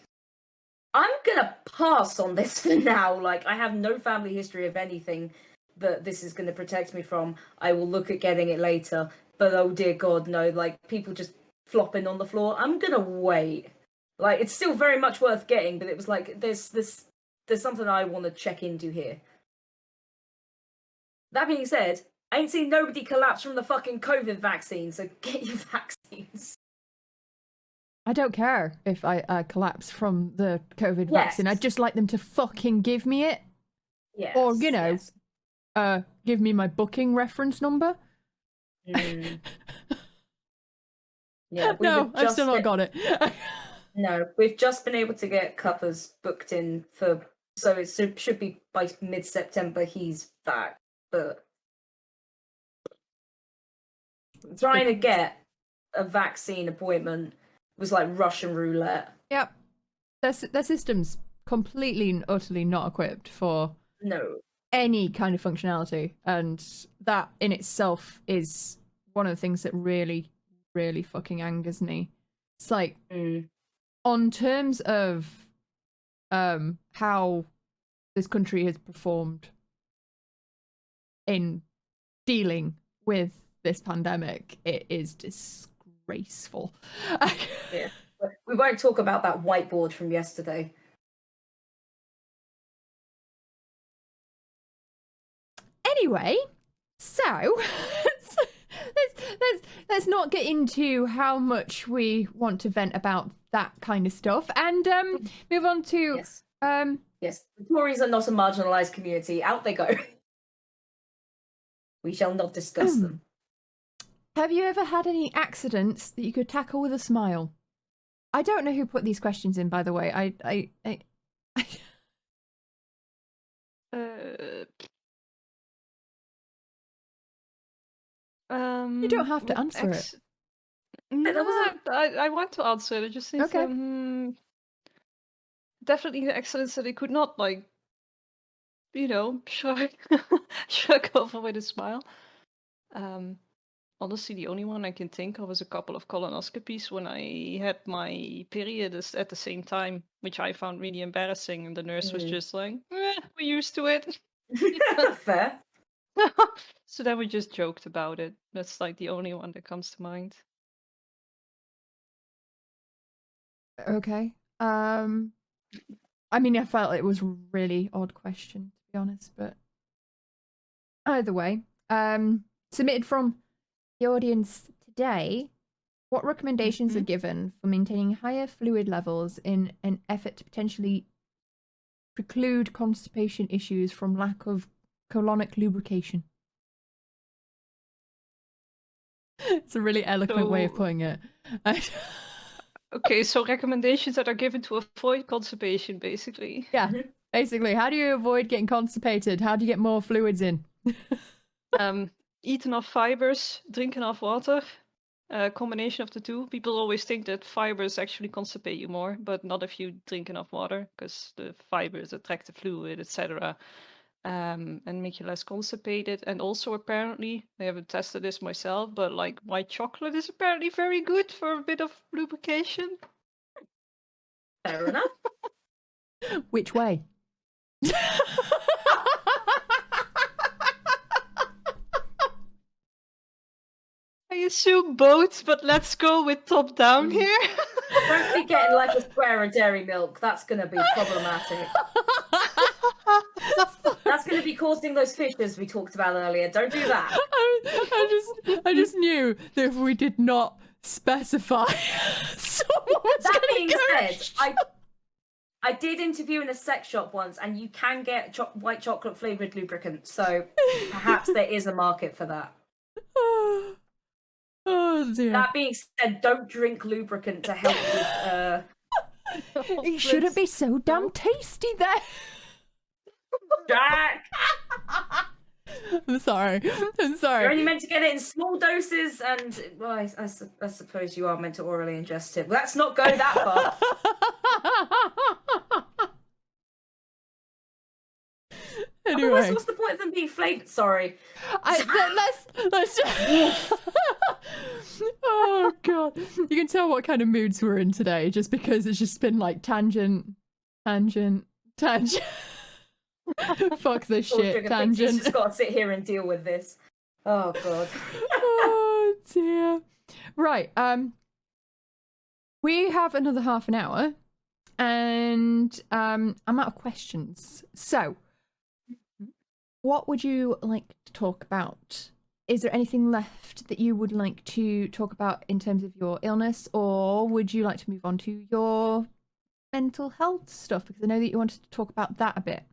[SPEAKER 2] I'm gonna pass on this for now. Like, I have no family history of anything that this is gonna protect me from. I will look at getting it later, but oh dear God, no, like, people just flopping on the floor. I'm gonna wait. Like, it's still very much worth getting, but it was like, there's something I want to check into here. That being said, I ain't seen nobody collapse from the fucking COVID vaccine, so get your vaccines.
[SPEAKER 1] I don't care if I collapse from the COVID vaccine. I'd just like them to fucking give me it.
[SPEAKER 2] Yes.
[SPEAKER 1] Or, you know, give me my booking reference number.
[SPEAKER 2] Yeah.
[SPEAKER 1] No, I've still not got it.
[SPEAKER 2] No, we've just been able to get Cuppers booked in for, so it should be by mid-September he's back, but trying to get a vaccine appointment was like Russian roulette.
[SPEAKER 1] Yep. Their system's completely and utterly not equipped for any kind of functionality, and that in itself is one of the things that really, really fucking angers me. It's like, on terms of how this country has performed in dealing with this pandemic, it is disgraceful.
[SPEAKER 2] Yeah. We won't talk about that whiteboard from yesterday.
[SPEAKER 1] Anyway, so let's not get into how much we want to vent about that kind of stuff, and move on to
[SPEAKER 2] yes, the Tories are not a marginalised community. Out they go. We shall not discuss them.
[SPEAKER 1] Have you ever had any accidents that you could tackle with a smile? I don't know who put these questions in, by the way. You don't have to answer it.
[SPEAKER 3] No, I want to answer it. I just think definitely the accidents that I could not, like, you know, shrug over with a smile. Honestly, the only one I can think of is a couple of colonoscopies when I had my period at the same time, which I found really embarrassing, and the nurse was just like, we're used to it.
[SPEAKER 2] Fair.
[SPEAKER 3] So then we just joked about it. That's like the only one that comes to mind.
[SPEAKER 1] Okay. I mean, I felt it was a really odd question, to be honest, but either way, submitted from the audience today, what recommendations are given for maintaining higher fluid levels in an effort to potentially preclude constipation issues from lack of colonic lubrication? It's a really eloquent way of putting it.
[SPEAKER 3] Okay, so recommendations that are given to avoid constipation, basically.
[SPEAKER 1] Yeah, basically. How do you avoid getting constipated? How do you get more fluids in?
[SPEAKER 3] Eat enough fibers, drink enough water. Combination of the two. People always think that fibers actually constipate you more, but not if you drink enough water, because the fibers attract the fluid, etc. And make you less constipated. And also, apparently, I haven't tested this myself, but like white chocolate is apparently very good for a bit of lubrication.
[SPEAKER 2] Fair enough.
[SPEAKER 1] Which way?
[SPEAKER 3] I assume both, but let's go with top down here.
[SPEAKER 2] Don't be getting like a square of dairy milk. That's going to be problematic. That's going to be causing those fissures we talked about earlier. Don't do that.
[SPEAKER 1] I just knew that if we did not specify some
[SPEAKER 2] That being said, I did interview in a sex shop once, and you can get white chocolate flavored lubricant. So perhaps there is a market for that.
[SPEAKER 1] Oh dear.
[SPEAKER 2] That being said, don't drink lubricant to help with.
[SPEAKER 1] It shouldn't be so damn tasty then.
[SPEAKER 2] Jack!
[SPEAKER 1] I'm sorry.
[SPEAKER 2] You're only meant to get it in small doses, and well, I suppose you are meant to orally ingest it. Let's not go that far.
[SPEAKER 1] Anyway,
[SPEAKER 2] what's the point of them being flavored? Sorry.
[SPEAKER 1] Let's just. Oh god, you can tell what kind of moods we're in today, just because it's just been like tangent. Fuck this shit, tangent.
[SPEAKER 2] Just got to sit here and deal with this. Oh god.
[SPEAKER 1] Oh dear. Right. We have another half an hour, and I'm out of questions. So, what would you like to talk about? Is there anything left that you would like to talk about in terms of your illness, or would you like to move on to your mental health stuff? Because I know that you wanted to talk about that a bit.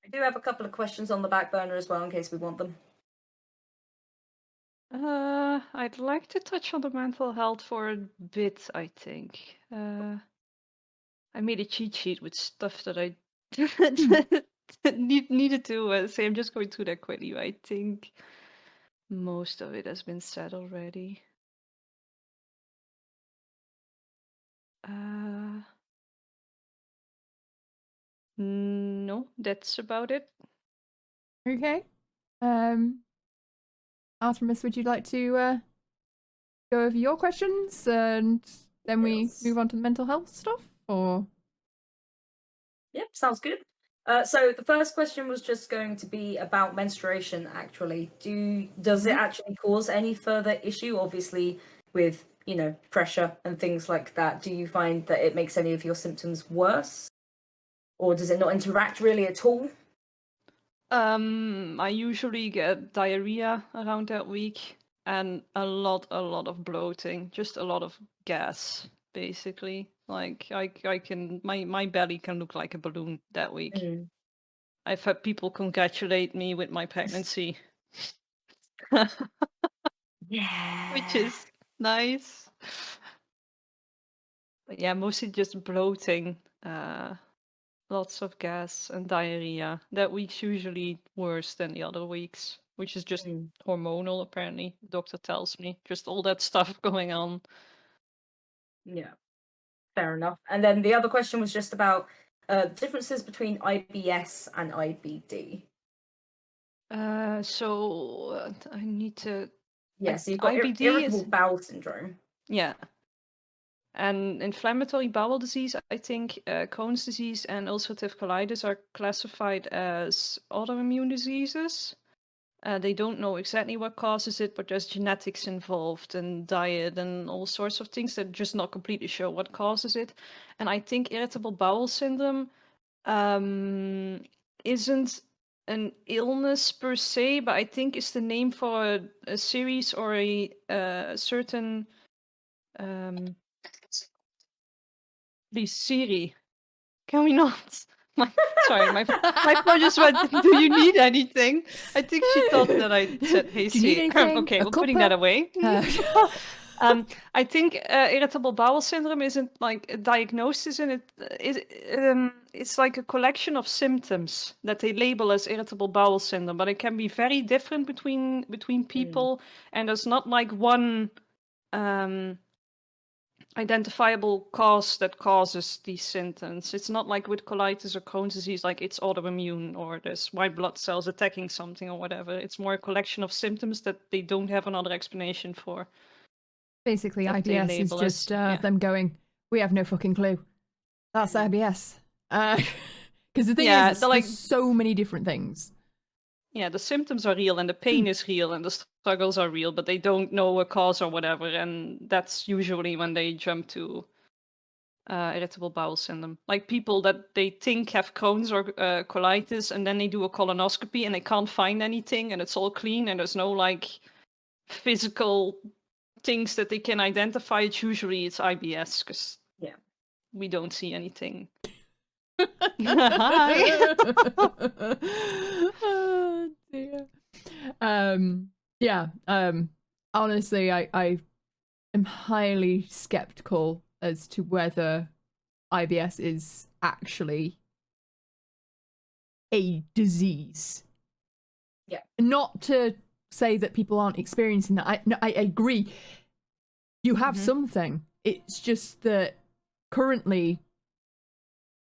[SPEAKER 2] I do have a couple of questions on the back burner as well, in case we want them.
[SPEAKER 3] I'd like to touch on the mental health for a bit, I think. I made a cheat sheet with stuff that I needed to say. I'm just going through that quickly. I think most of it has been said already. No, that's about it.
[SPEAKER 1] Okay. Artemis, would you like to go over your questions and then we move on to the mental health stuff, or?
[SPEAKER 2] Yep, sounds good. So the first question was just going to be about menstruation, actually. Does it actually cause any further issue, obviously, with, pressure and things like that? Do you find that it makes any of your symptoms worse? Or does it not interact really at all?
[SPEAKER 3] I usually get diarrhea around that week and a lot of bloating, just a lot of gas, basically. Like I can my belly can look like a balloon that week. I've had people congratulate me with my pregnancy.
[SPEAKER 2] Yeah.
[SPEAKER 3] Which is nice. But yeah, mostly just bloating, lots of gas and diarrhea. That week's usually worse than the other weeks, which is just hormonal, apparently. The doctor tells me. Just all that stuff going on.
[SPEAKER 2] Yeah, fair enough. And then the other question was just about differences between IBS and IBD.
[SPEAKER 3] So I need to...
[SPEAKER 2] Yeah, so you've got irritable bowel syndrome.
[SPEAKER 3] Yeah. And inflammatory bowel disease, I think Crohn's disease and ulcerative colitis are classified as autoimmune diseases. They don't know exactly what causes it, but there's genetics involved and diet and all sorts of things that are just not completely sure what causes it. And I think irritable bowel syndrome isn't an illness per se, but I think it's the name for a series or a certain... Please, Siri, can we not? Sorry, my phone just went, do you need anything? I think she thought that I said, hey, Siri. Okay, we're putting that away. I think irritable bowel syndrome isn't like a diagnosis, and it's like a collection of symptoms that they label as irritable bowel syndrome, but it can be very different between people, and there's not like one identifiable cause that causes these symptoms. It's not like with colitis or Crohn's disease, like it's autoimmune or there's white blood cells attacking something or whatever. It's more a collection of symptoms that they don't have another explanation for.
[SPEAKER 1] Basically, IBS is just them going, we have no fucking clue. That's IBS. Because the thing is, there's so many different things.
[SPEAKER 3] Yeah, the symptoms are real and the pain is real and the struggles are real, but they don't know a cause or whatever. And that's usually when they jump to irritable bowel syndrome. Like people that they think have Crohn's or colitis, and then they do a colonoscopy and they can't find anything and it's all clean and there's no like physical things that they can identify, it's IBS, because we don't see anything. Hi.
[SPEAKER 1] Oh, dear. Honestly, I am highly skeptical as to whether IBS is actually a disease.
[SPEAKER 2] Yeah.
[SPEAKER 1] Not to say that people aren't experiencing that. I agree. You have something. It's just that currently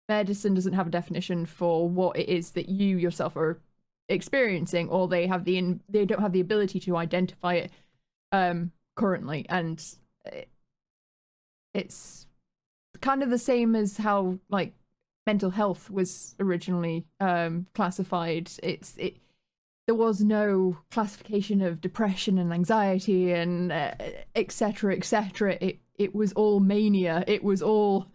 [SPEAKER 1] medicine doesn't have a definition for what it is that you yourself are experiencing, or they don't have the ability to identify it currently, and it's kind of the same as how like mental health was originally classified. There was no classification of depression and anxiety and etc. etc. It was all mania. It was all,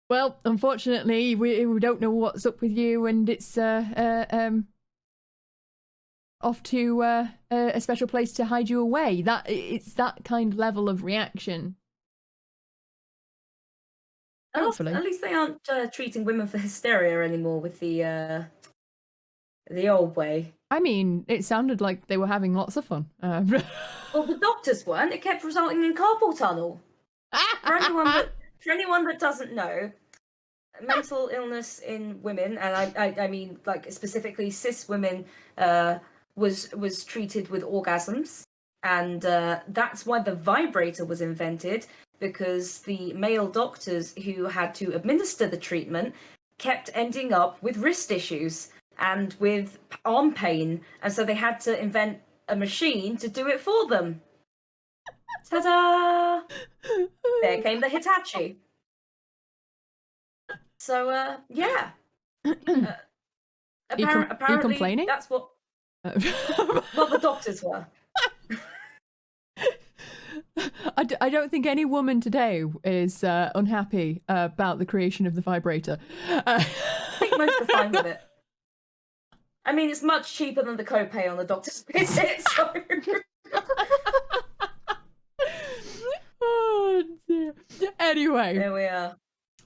[SPEAKER 1] well, unfortunately, we don't know what's up with you, and it's off to a special place to hide you away. It's that kind of level of reaction. Hopefully.
[SPEAKER 2] At least they aren't treating women for hysteria anymore with the old way.
[SPEAKER 1] I mean, it sounded like they were having lots of fun.
[SPEAKER 2] Well, the doctors weren't. It kept resulting in carpal tunnel. For anyone that doesn't know, mental illness in women, and I mean like specifically cis women, was treated with orgasms, and that's why the vibrator was invented, because the male doctors who had to administer the treatment kept ending up with wrist issues and with arm pain, and so they had to invent a machine to do it for them. Ta-da! There came the Hitachi. So, yeah. Apparently,
[SPEAKER 1] you complaining?
[SPEAKER 2] That's what the doctors were.
[SPEAKER 1] I don't think any woman today is unhappy about the creation of the vibrator.
[SPEAKER 2] I think most are fine with it. I mean, it's much cheaper than the copay on the doctor's visit, so...
[SPEAKER 1] Oh, dear. Anyway.
[SPEAKER 2] There we are.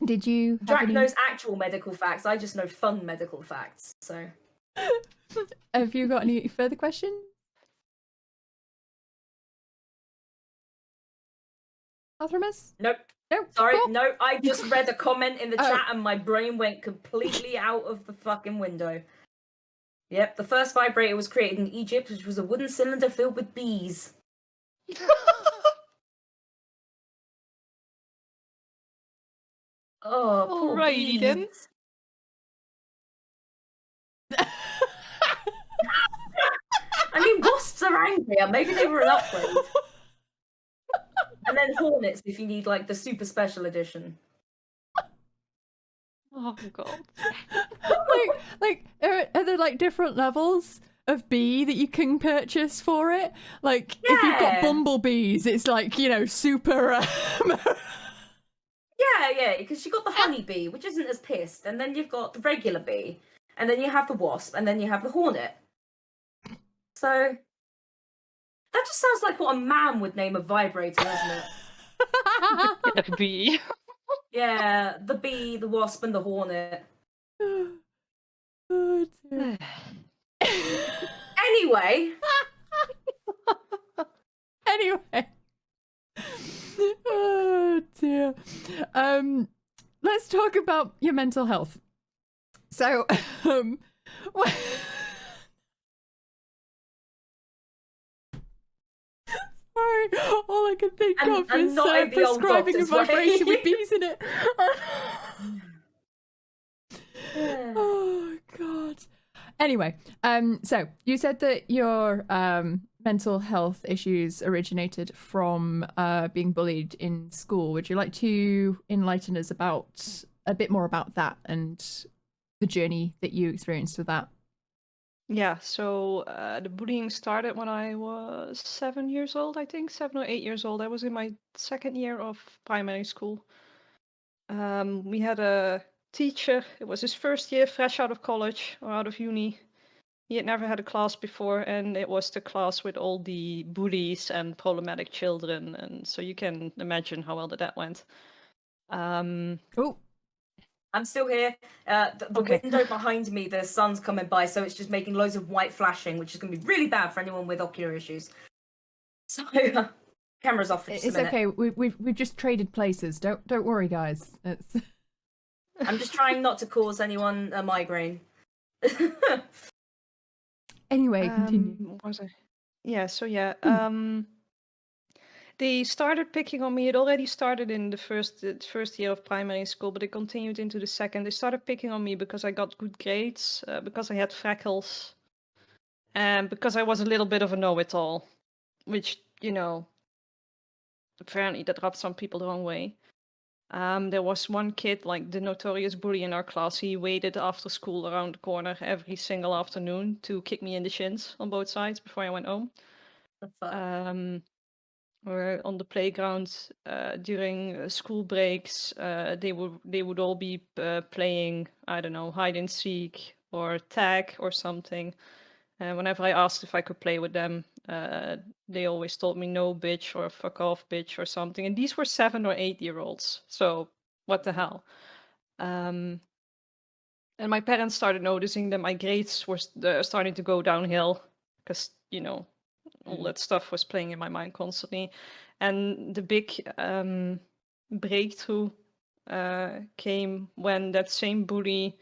[SPEAKER 1] Did you
[SPEAKER 2] Drac knows actual medical facts, I just know fun medical facts, so...
[SPEAKER 1] Have you got any further questions? Arthremis?
[SPEAKER 2] Nope.
[SPEAKER 1] No.
[SPEAKER 2] Sorry,
[SPEAKER 1] Cool.
[SPEAKER 2] no, I just read a comment in the chat and my brain went completely out of the fucking window. Yep, the first vibrator was created in Egypt, which was a wooden cylinder filled with bees. Oh, poor
[SPEAKER 3] Alrighty
[SPEAKER 2] bees.
[SPEAKER 3] then.
[SPEAKER 2] I mean, wasps are angrier. Maybe they were an upgrade. And then hornets if you need, like, the super special edition.
[SPEAKER 3] Oh god.
[SPEAKER 1] Are there like different levels of bee that you can purchase for it? Like if you've got bumblebees, it's like, you know, super.
[SPEAKER 2] Yeah, because you got the honeybee, which isn't as pissed, and then you've got the regular bee, and then you have the wasp, and then you have the hornet. So that just sounds like what a man would name a vibrator, doesn't it?
[SPEAKER 3] Bee.
[SPEAKER 2] Yeah, the bee, the wasp, and the hornet.
[SPEAKER 1] Oh, dear.
[SPEAKER 2] Anyway.
[SPEAKER 1] Anyway. Oh dear. Let's talk about your mental health. So, sorry, all I can think of is prescribing a vibrator with bees in it. Oh god. Anyway, so you said that your mental health issues originated from being bullied in school. Would you like to enlighten us about a bit more about that and the journey that you experienced with that?
[SPEAKER 3] Yeah, so the bullying started when I was 7 years old, I think, 7 or 8 years old. I was in my second year of primary school. We had a teacher, it was his first year fresh out of college or out of uni. He had never had a class before, and it was the class with all the bullies and problematic children, and so you can imagine how well that went.
[SPEAKER 1] Oh,
[SPEAKER 2] I'm still here. The
[SPEAKER 3] Okay.
[SPEAKER 2] window behind me, the sun's coming by, so it's just making loads of white flashing, which is going to be really bad for anyone with ocular issues. So, camera's off for just a
[SPEAKER 1] it's
[SPEAKER 2] minute.
[SPEAKER 1] okay. We've just traded places. Don't worry, guys. It's
[SPEAKER 2] I'm just trying not to cause anyone a migraine.
[SPEAKER 1] anyway. Continue.
[SPEAKER 3] What was I? Yeah. So yeah. They started picking on me. It already started in the first year of primary school, but it continued into the second. They started picking on me because I got good grades, because I had freckles, and because I was a little bit of a know-it-all, which, you know, apparently that rubbed some people the wrong way. There was one kid, like the notorious bully in our class. He waited after school around the corner every single afternoon to kick me in the shins on both sides before I went home.
[SPEAKER 2] The fuck?
[SPEAKER 3] Or on the playground during school breaks, they would all be playing, I don't know, hide and seek or tag or something. And whenever I asked if I could play with them, they always told me no, bitch, or fuck off, bitch, or something. And these were 7 or 8-year-olds, so what the hell? And my parents started noticing that my grades were starting to go downhill because, you know, all that stuff was playing in my mind constantly. And the big breakthrough came when that same bully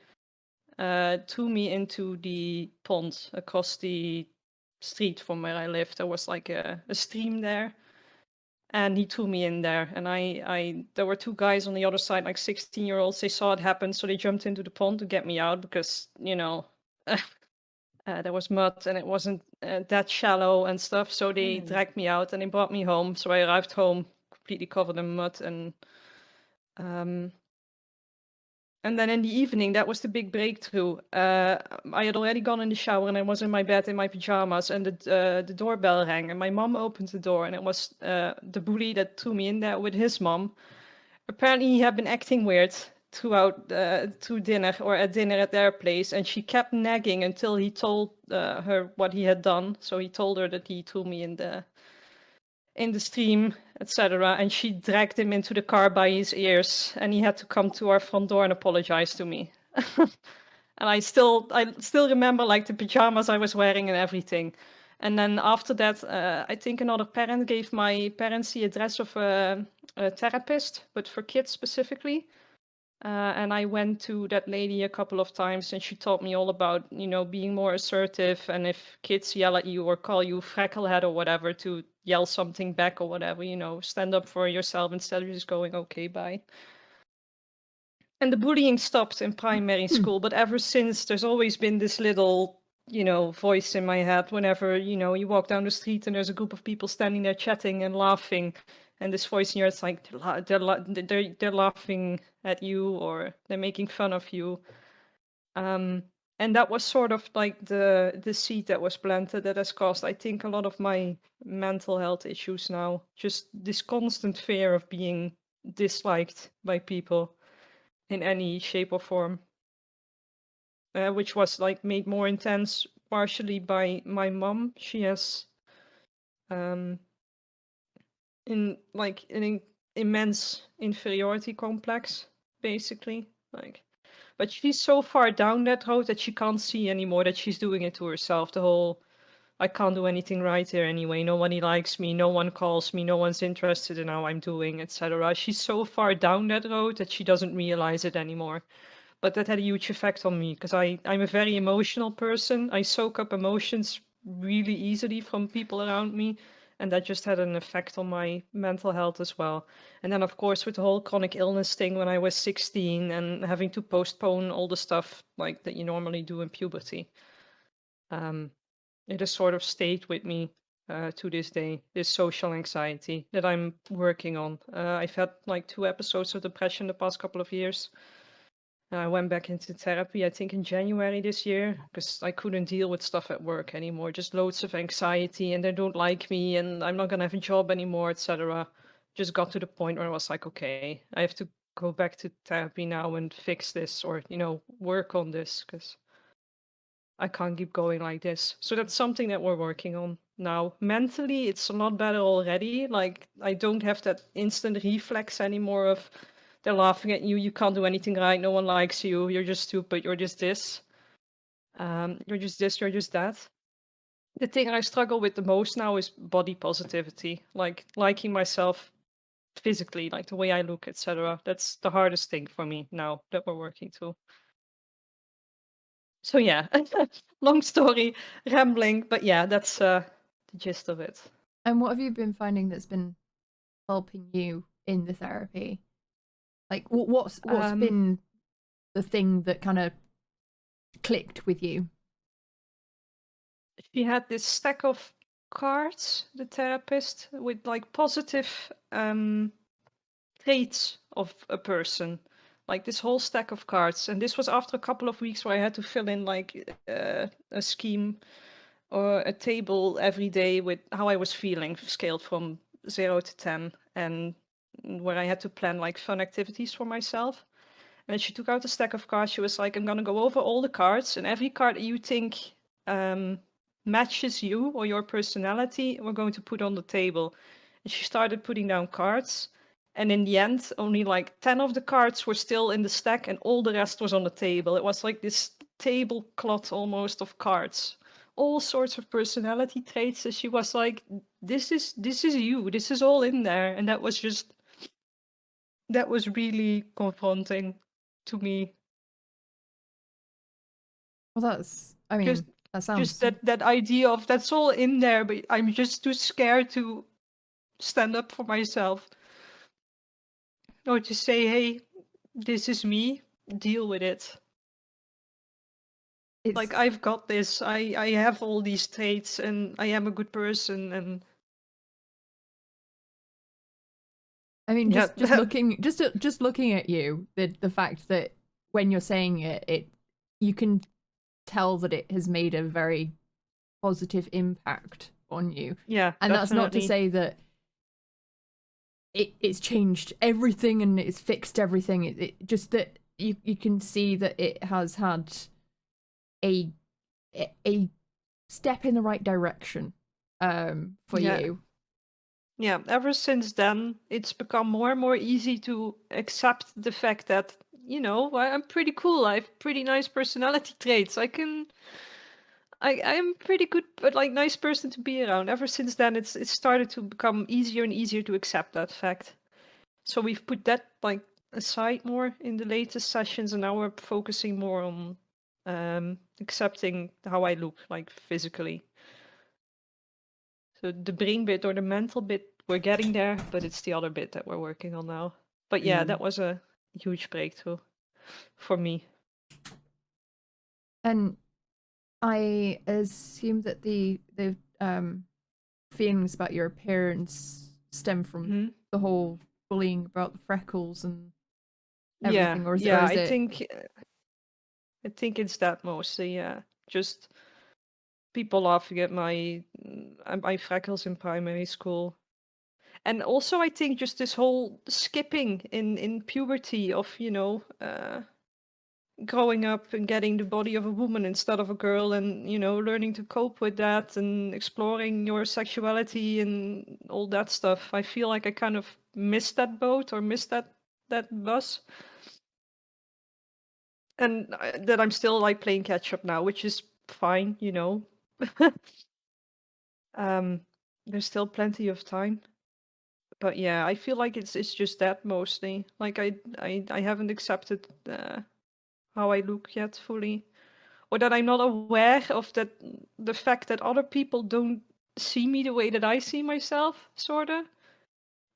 [SPEAKER 3] threw me into the pond across the street from where I lived. There was like a stream there, and he threw me in there. And there were 2 guys on the other side, like 16-year-olds. They saw it happen, so they jumped into the pond to get me out because, you know, there was mud and it wasn't that shallow and stuff. So they dragged me out and they brought me home. So I arrived home completely covered in mud, and then in the evening, that was the big breakthrough. I had already gone in the shower and I was in my bed in my pajamas, and the doorbell rang, and my mom opened the door, and it was the bully that threw me in there with his mom. Apparently, he had been acting weird through dinner or at dinner at their place, and she kept nagging until he told her what he had done. So he told her that he threw me in the stream, etc. And she dragged him into the car by his ears, and he had to come to our front door and apologize to me. And I still remember like the pajamas I was wearing and everything. And then after that, I think another parent gave my parents the address of a therapist, but for kids specifically. And I went to that lady a couple of times, and she taught me all about, you know, being more assertive, and if kids yell at you or call you frecklehead or whatever, to yell something back or whatever, you know, stand up for yourself instead of just going, okay, bye. And the bullying stopped in primary school, but ever since, there's always been this little, you know, voice in my head whenever, you know, you walk down the street and there's a group of people standing there chatting and laughing, and this voice in your head's like, they're laughing at you or they're making fun of you. And that was sort of like the seed that was planted that has caused, I think, a lot of my mental health issues now. Just this constant fear of being disliked by people in any shape or form, which was like made more intense partially by my mom. She has an immense inferiority complex, basically. But she's so far down that road that she can't see anymore that she's doing it to herself. The whole, I can't do anything right here anyway. Nobody likes me. No one calls me. No one's interested in how I'm doing, etc. She's so far down that road that she doesn't realize it anymore. But that had a huge effect on me because I'm a very emotional person. I soak up emotions really easily from people around me. And that just had an effect on my mental health as well. And then, of course, with the whole chronic illness thing when I was 16 and having to postpone all the stuff like that you normally do in puberty, it has sort of stayed with me to this day, this social anxiety that I'm working on. I've had like 2 episodes of depression the past couple of years. I went back into therapy, I think in January this year, because I couldn't deal with stuff at work anymore. Just loads of anxiety, and they don't like me, and I'm not gonna have a job anymore, etc. Just got to the point where I was like, okay, I have to go back to therapy now and fix this, or, you know, work on this, because I can't keep going like this. So that's something that we're working on now. Mentally, it's a lot better already. Like, I don't have that instant reflex anymore of they're laughing at you, you can't do anything right, no one likes you, you're just stupid, you're just this. You're just this, you're just that. The thing I struggle with the most now is body positivity, like liking myself physically, like the way I look, etc. That's the hardest thing for me now that we're working to. So yeah, long story, rambling, but yeah, that's the gist of it.
[SPEAKER 1] And what have you been finding that's been helping you in the therapy? Like, what's been the thing that kind of clicked with you?
[SPEAKER 3] She had this stack of cards, the therapist, with like positive traits of a person, like this whole stack of cards. And this was after a couple of weeks where I had to fill in like a scheme or a table every day with how I was feeling, scaled from 0 to 10, and where I had to plan like fun activities for myself. And she took out a stack of cards. She was like, I'm going to go over all the cards, and every card that you think matches you or your personality, we're going to put on the table. And she started putting down cards. And in the end, only like 10 of the cards were still in the stack, and all the rest was on the table. It was like this tablecloth almost of cards, all sorts of personality traits. And she was like, this is you, this is all in there. And that was really confronting to me.
[SPEAKER 1] Well, that sounds
[SPEAKER 3] just that idea of that's all in there, but I'm just too scared to stand up for myself or to say, hey, this is me, deal with it. Like, I've got this, I have all these traits, and I am a good person. And
[SPEAKER 1] I mean, just looking at you, the fact that when you're saying it, you can tell that it has made a very positive impact on you.
[SPEAKER 3] Yeah,
[SPEAKER 1] and
[SPEAKER 3] definitely.
[SPEAKER 1] That's not to say that it's changed everything and it's fixed everything. It just that you can see that it has had a step in the right direction for you.
[SPEAKER 3] Yeah, ever since then, it's become more and more easy to accept the fact that, you know, I'm pretty cool. I have pretty nice personality traits. I'm pretty good, but like nice person to be around. Ever since then, it's started to become easier and easier to accept that fact. So we've put that like aside more in the latest sessions, and now we're focusing more on accepting how I look, like physically. So the brain bit or the mental bit, we're getting there, but it's the other bit that we're working on now. But yeah, that was a huge breakthrough for me.
[SPEAKER 1] And I assume that the feelings about your appearance stem from the whole bullying about the freckles and everything, or is it?
[SPEAKER 3] I think it's that mostly. Yeah, just people laughing at my freckles in primary school. And also, I think just this whole skipping in puberty of, you know, growing up and getting the body of a woman instead of a girl, and, you know, learning to cope with that and exploring your sexuality and all that stuff. I feel like I kind of missed that boat or missed that bus. And that I'm still like playing catch up now, which is fine, you know. There's still plenty of time. But yeah, I feel like it's just that mostly. Like I haven't accepted how I look yet fully, or that I'm not aware of the fact that other people don't see me the way that I see myself, sorta.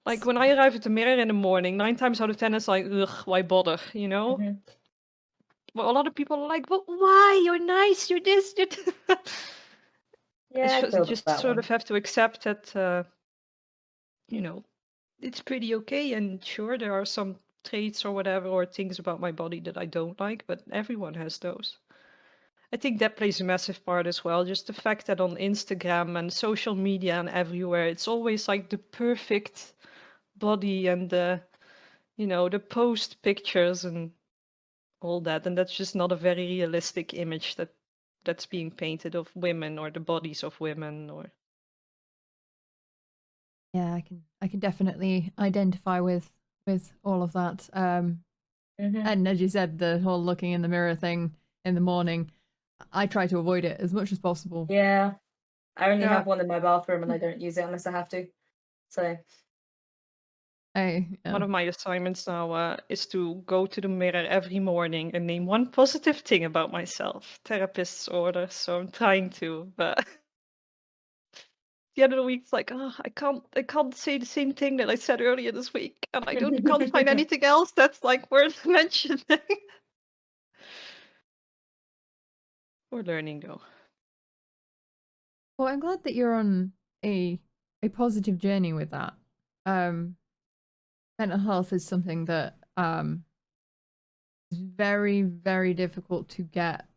[SPEAKER 3] Like when I arrive at the mirror in the morning, 9 times out of 10 it's like, ugh, why bother, you know? But a lot of people are like, but why? You're nice, you're this, you're
[SPEAKER 2] Yeah,
[SPEAKER 3] you just sort of have to accept that, you know, it's pretty okay. And sure, there are some traits or whatever, or things about my body that I don't like, but everyone has those. I think that plays a massive part as well. Just the fact that on Instagram and social media and everywhere, it's always like the perfect body and the, you know, the post pictures and all that. And that's just not a very realistic image that that's being painted of women or the bodies of women or.
[SPEAKER 1] Yeah, I can definitely identify with all of that. And as you said, the whole looking in the mirror thing in the morning, I try to avoid it as much as possible.
[SPEAKER 2] Yeah, I only
[SPEAKER 3] Yeah.
[SPEAKER 2] have one in my bathroom, and I don't use it unless I have to. So
[SPEAKER 3] One of my assignments now is to go to the mirror every morning and name one positive thing about myself. Therapist's order, so I'm trying to, but the other week's like, oh, I can't say the same thing that I said earlier this week, and I can't find anything else that's like worth mentioning. We're learning though.
[SPEAKER 1] Well, I'm glad that you're on a positive journey with that. Mental health is something that is very, very difficult to get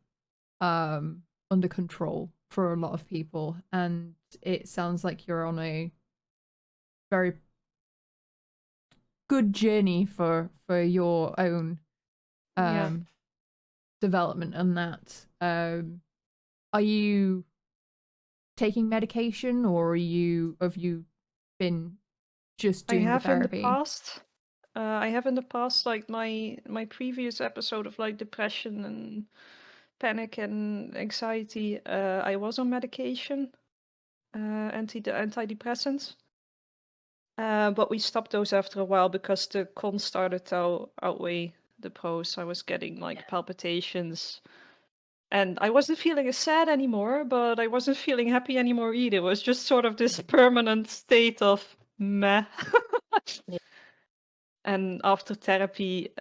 [SPEAKER 1] under control for a lot of people, and it sounds like you're on a very good journey for your own development and that. Are you taking medication, or have you been just doing the therapy?
[SPEAKER 3] I have in the past, like my previous episode of like depression and panic and anxiety, I was on medication, antidepressants. But we stopped those after a while because the cons started to outweigh the pros. I was getting like palpitations, and I wasn't feeling as sad anymore, but I wasn't feeling happy anymore either. It was just sort of this permanent state of meh. And after therapy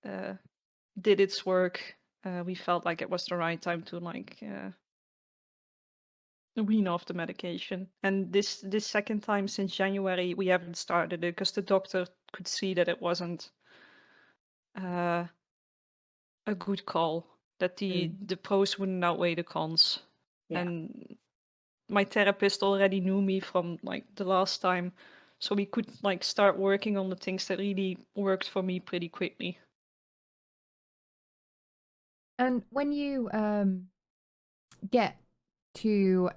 [SPEAKER 3] did its work, we felt like it was the right time to like wean off the medication. And this second time since January, we haven't started it because the doctor could see that it wasn't a good call, that the pros wouldn't outweigh the cons.
[SPEAKER 2] Yeah.
[SPEAKER 3] And my therapist already knew me from like the last time, so we could like start working on the things that really worked for me pretty quickly.
[SPEAKER 1] And when you get to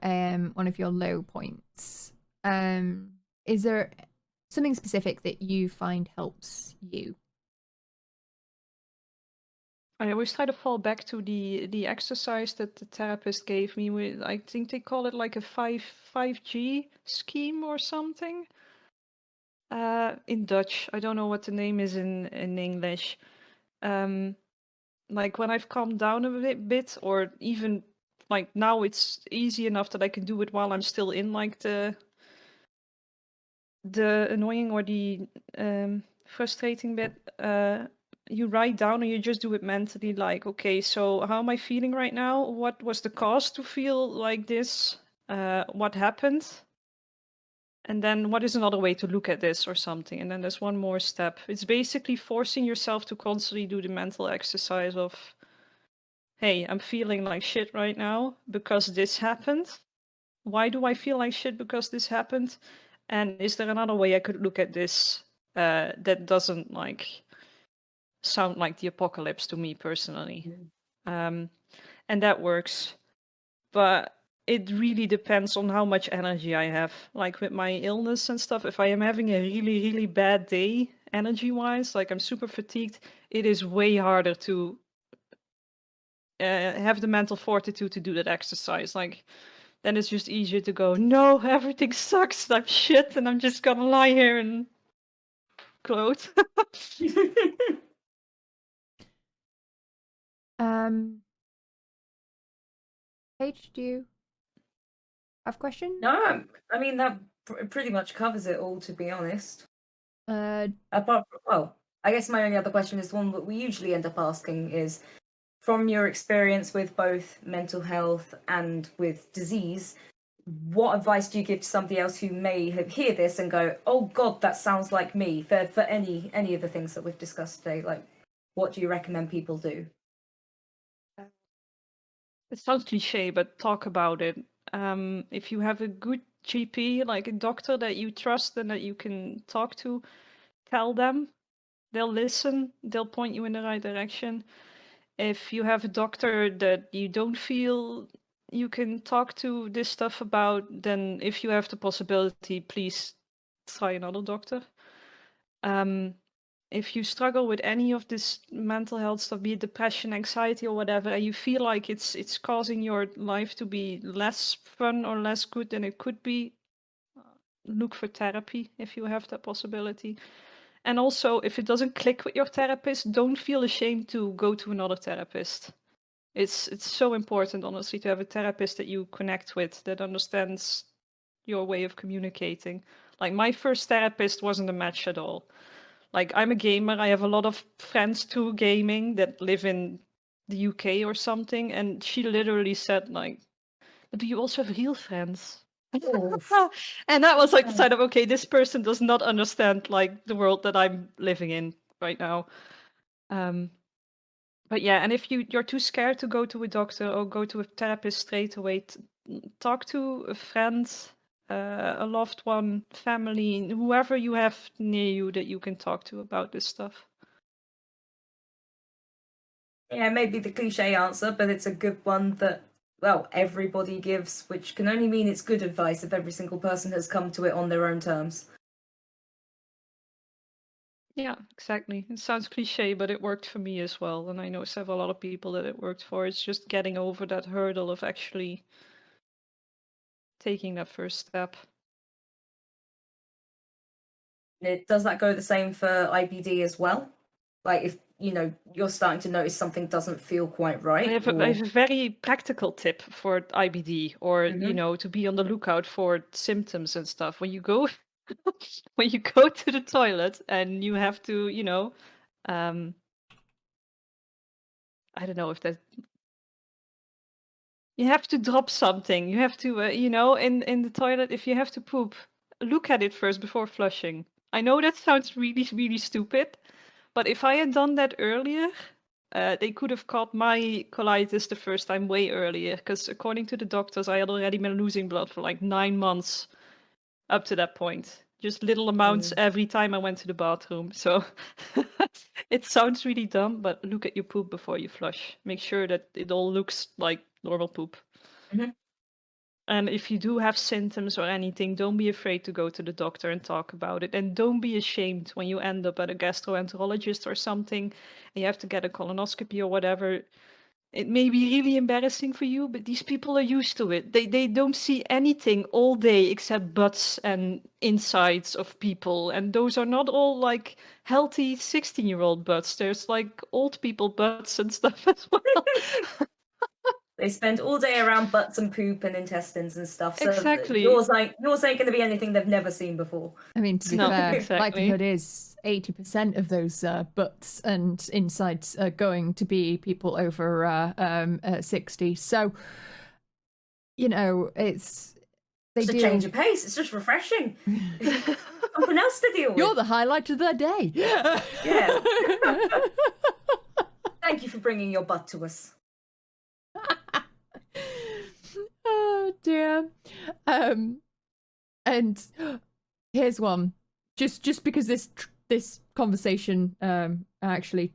[SPEAKER 1] one of your low points, is there something specific that you find helps you?
[SPEAKER 3] I always try to fall back to the exercise that the therapist gave me. With, I think they call it like a 5G scheme or something. In Dutch, I don't know what the name is in English. Like when I've calmed down a bit, or even like now, it's easy enough that I can do it while I'm still in like the annoying or the frustrating bit. You write down, or you just do it mentally, like, okay, so how am I feeling right now? What was the cause to feel like this? What happened? And then what is another way to look at this or something? And then there's one more step. It's basically forcing yourself to constantly do the mental exercise of, hey, I'm feeling like shit right now because this happened. Why do I feel like shit because this happened? And is there another way I could look at this that doesn't like sound like the apocalypse to me personally? And that works. But it really depends on how much energy I have. Like with my illness and stuff, if I am having a really, really bad day, energy-wise, like I'm super fatigued, it is way harder to have the mental fortitude to do that exercise. Like, then it's just easier to go, no, everything sucks, I'm shit, and I'm just gonna lie here and gloat.
[SPEAKER 1] Paige, do you have questions?
[SPEAKER 2] No, I mean that pretty much covers it all, to be honest. Apart from, well, I guess my only other question is one that we usually end up asking is, from your experience with both mental health and with disease, what advice do you give to somebody else who may hear this and go, oh God, that sounds like me, for any of the things that we've discussed today? Like, what do you recommend people do?
[SPEAKER 3] It sounds cliche, but talk about it. If you have a good GP, like a doctor that you trust and that you can talk to, tell them. They'll listen. They'll point you in the right direction. If you have a doctor that you don't feel you can talk to this stuff about, then if you have the possibility, please try another doctor. If you struggle with any of this mental health stuff, be it depression, anxiety, or whatever, and you feel like it's causing your life to be less fun or less good than it could be, look for therapy if you have that possibility. And also, if it doesn't click with your therapist, don't feel ashamed to go to another therapist. It's so important, honestly, to have a therapist that you connect with, that understands your way of communicating. Like, my first therapist wasn't a match at all. Like, I'm a gamer. I have a lot of friends through gaming that live in the UK or something, and she literally said, like, "But do you also have real friends?" And that was like the sign of, okay, this person does not understand like the world that I'm living in right now. But yeah, and if you're too scared to go to a doctor or go to a therapist straight away, talk to a friend, a loved one, family, whoever you have near you that you can talk to about this stuff.
[SPEAKER 2] Yeah, maybe the cliche answer, but it's a good one that, well, everybody gives, which can only mean it's good advice if every single person has come to it on their own terms.
[SPEAKER 3] Yeah, exactly. It sounds cliche, but it worked for me as well. And I know several other people that it worked for. It's just getting over that hurdle of actually taking that first step.
[SPEAKER 2] Does that go the same for IBD as well? Like, if you're starting to notice something doesn't feel quite right.
[SPEAKER 3] I have a very practical tip for IBD, or to be on the lookout for symptoms and stuff. When you go to the toilet and you have to, I don't know if that. You have to drop something. You have to, in the toilet, if you have to poop, look at it first before flushing. I know that sounds really, really stupid, but if I had done that earlier, they could have caught my colitis the first time way earlier, because according to the doctors, I had already been losing blood for like 9 months up to that point. Just little amounts every time I went to the bathroom. So it sounds really dumb, but look at your poop before you flush. Make sure that it all looks like normal poop. And if you do have symptoms or anything, don't be afraid to go to the doctor and talk about it. And don't be ashamed when you end up at a gastroenterologist or something and you have to get a colonoscopy or whatever. It may be really embarrassing for you, but these people are used to it. They don't see anything all day except butts and insides of people. And those are not all like healthy 16-year-old butts. There's like old people butts and stuff as well.
[SPEAKER 2] They spend all day around butts and poop and intestines and stuff. So
[SPEAKER 3] exactly.
[SPEAKER 2] Yours ain't going to be anything they've never seen before.
[SPEAKER 1] I mean, to be fair, likelihood is 80% of those butts and insides are going to be people over 60. So, it's
[SPEAKER 2] a change of pace. It's just refreshing. Something else to deal with.
[SPEAKER 1] You're the highlight of the day.
[SPEAKER 2] Yeah. Thank you for bringing your butt to us.
[SPEAKER 1] Oh dear. And here's one. Just because this conversation actually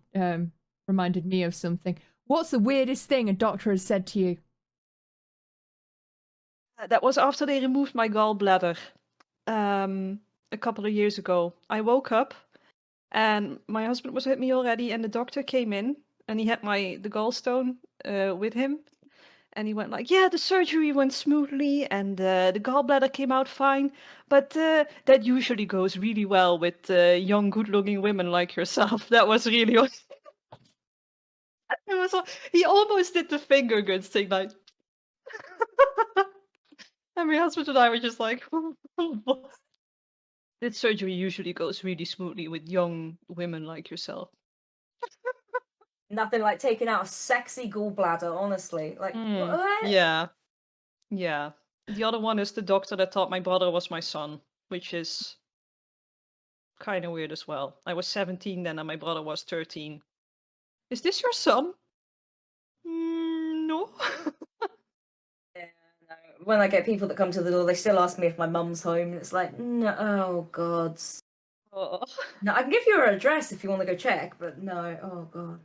[SPEAKER 1] reminded me of something. What's the weirdest thing a doctor has said to you?
[SPEAKER 3] That was after they removed my gallbladder a couple of years ago. I woke up and my husband was with me already, and the doctor came in and he had the gallstone with him. And he went like, yeah, the surgery went smoothly and the gallbladder came out fine. But that usually goes really well with young, good-looking women like yourself. That was really awesome. He almost did the finger guns thing, like. And my husband and I were just like, this surgery usually goes really smoothly with young women like yourself.
[SPEAKER 2] Nothing like taking out a sexy gallbladder, honestly. Like, what?
[SPEAKER 3] Yeah. Yeah. The other one is the doctor that thought my brother was my son, which is kind of weird as well. I was 17 then and my brother was 13. Is this your son? No.
[SPEAKER 2] Yeah, no. When I get people that come to the door, they still ask me if my mum's home. And it's like, no, oh, God.
[SPEAKER 3] Oh.
[SPEAKER 2] No, I can give you her address if you want to go check, but no, oh, God.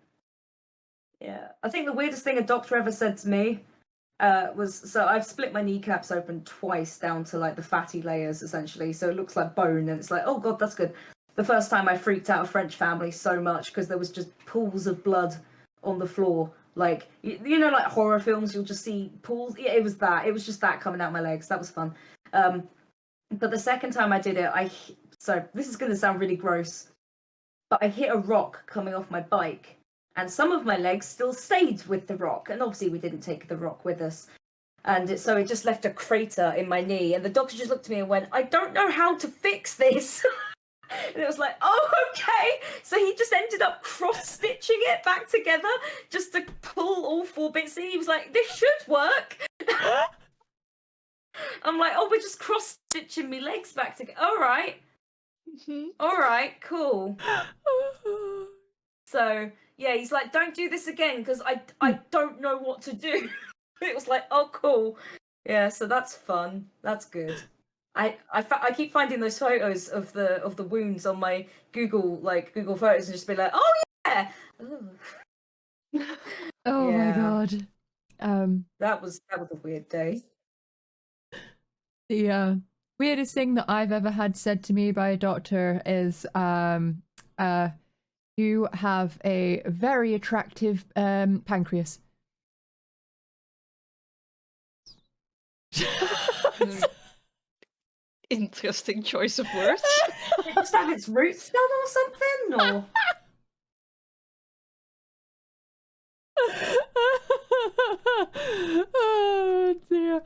[SPEAKER 2] Yeah, I think the weirdest thing a doctor ever said to me was, so I've split my kneecaps open twice down to like the fatty layers essentially, so it looks like bone, and it's like, oh god, that's good. The first time I freaked out a French family so much because there was just pools of blood on the floor, like you know, like horror films, you'll just see pools. Yeah, it was that. It was just that coming out my legs. That was fun. But the second time I did it, so this is going to sound really gross, but I hit a rock coming off my bike. And some of my legs still stayed with the rock. And obviously we didn't take the rock with us. And so it just left a crater in my knee. And the doctor just looked at me and went, I don't know how to fix this. And it was like, oh, okay. So he just ended up cross-stitching it back together just to pull all 4 bits in. He was like, this should work. I'm like, oh, we're just cross-stitching me legs back together. All right. All right, cool. So... yeah, he's like, don't do this again because I don't know what to do. It was like, oh, cool. Yeah, so that's fun. That's good. I keep finding those photos of the wounds on my Google Photos and just be like, oh yeah.
[SPEAKER 1] Oh
[SPEAKER 2] yeah.
[SPEAKER 1] my god.
[SPEAKER 2] That was a weird day.
[SPEAKER 1] The weirdest thing that I've ever had said to me by a doctor is you have a very attractive pancreas.
[SPEAKER 3] Interesting choice of words.
[SPEAKER 2] Did it just have its roots done or something? Or
[SPEAKER 1] oh dear.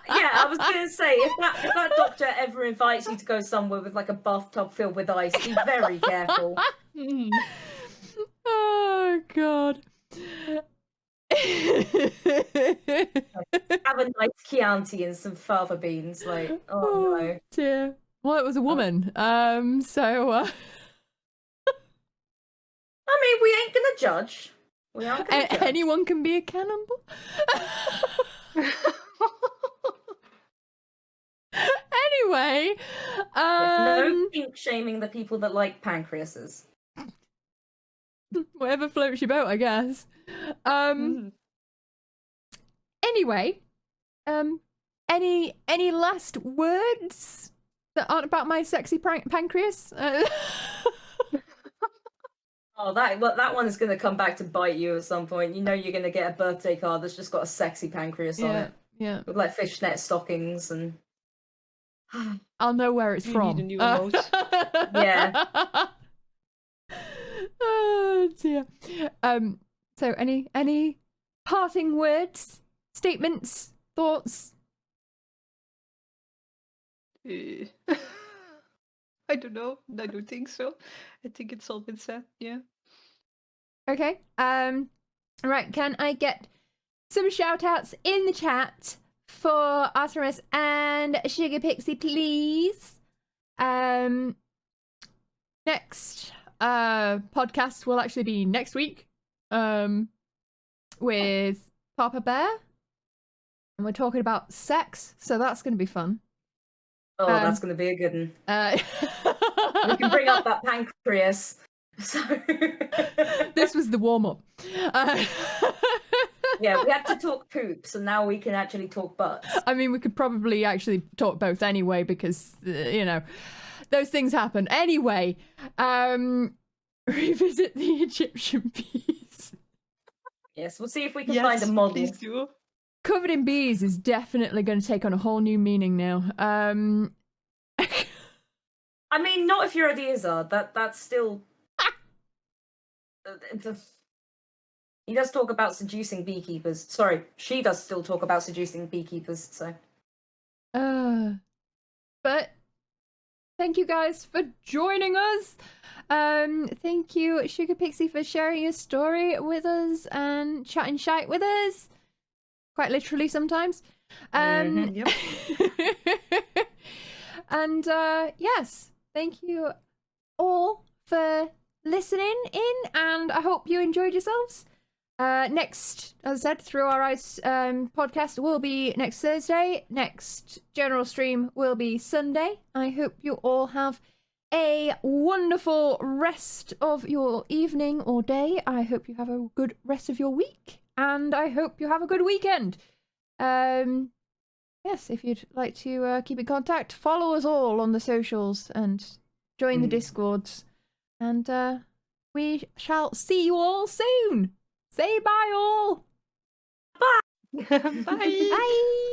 [SPEAKER 2] yeah, I was gonna say, if that doctor ever invites you to go somewhere with like a bathtub filled with ice, be very careful.
[SPEAKER 1] Oh god.
[SPEAKER 2] Have a nice Chianti and some fava beans, like, oh no.
[SPEAKER 1] Dear. Well, it was a woman. So
[SPEAKER 2] I mean, we ain't gonna judge. We aren't gonna judge.
[SPEAKER 1] Anyone can be a cannibal. Anyway,
[SPEAKER 2] no pink shaming the people that like pancreases.
[SPEAKER 1] Whatever floats your boat, I guess. Anyway, any last words that aren't about my sexy pancreas?
[SPEAKER 2] Oh, that one is going to come back to bite you at some point. You know you're going to get a birthday card that's just got a sexy pancreas on it.
[SPEAKER 1] Yeah.
[SPEAKER 2] With like fishnet stockings and...
[SPEAKER 1] I'll know where it's from.
[SPEAKER 3] Need a new emote.
[SPEAKER 2] Yeah.
[SPEAKER 1] Oh dear. So any parting words, statements, thoughts?
[SPEAKER 3] I don't know. I don't think so. I think it's all been said. Yeah.
[SPEAKER 1] Okay. Right. Can I get some shout outs in the chat for Artemis and SugarPixie, please? Next podcast will actually be next week. With Papa Bear. And we're talking about sex, so that's going to be fun.
[SPEAKER 2] Oh, that's going to be a good one. We can bring up that pancreas. So...
[SPEAKER 1] This was the warm-up.
[SPEAKER 2] Yeah, we had to talk poops, and now we can actually talk butts.
[SPEAKER 1] I mean, we could probably actually talk both anyway, because, you know, those things happen. Anyway, revisit the Egyptian bees.
[SPEAKER 2] Yes, we'll see if we can find a model.
[SPEAKER 3] Please do.
[SPEAKER 1] Covered in bees is definitely going to take on a whole new meaning now.
[SPEAKER 2] I mean, not if your ideas are. That's still... He does talk about seducing beekeepers. Sorry, she does still talk about seducing beekeepers, so...
[SPEAKER 1] But thank you guys for joining us. Thank you, SugarPixie, for sharing your story with us and chatting shite with us. Quite literally sometimes.
[SPEAKER 3] Yep.
[SPEAKER 1] And yes, thank you all for listening in, and I hope you enjoyed yourselves. Next, as I said, Through Our Eyes podcast will be next Thursday. Next general stream will be Sunday. I hope you all have a wonderful rest of your evening or day. I hope you have a good rest of your week, and I hope you have a good weekend. Yes, if you'd like to keep in contact, follow us all on the socials and join the Discords. And we shall see you all soon. Say bye all.
[SPEAKER 2] Bye.
[SPEAKER 3] Bye.
[SPEAKER 1] Bye.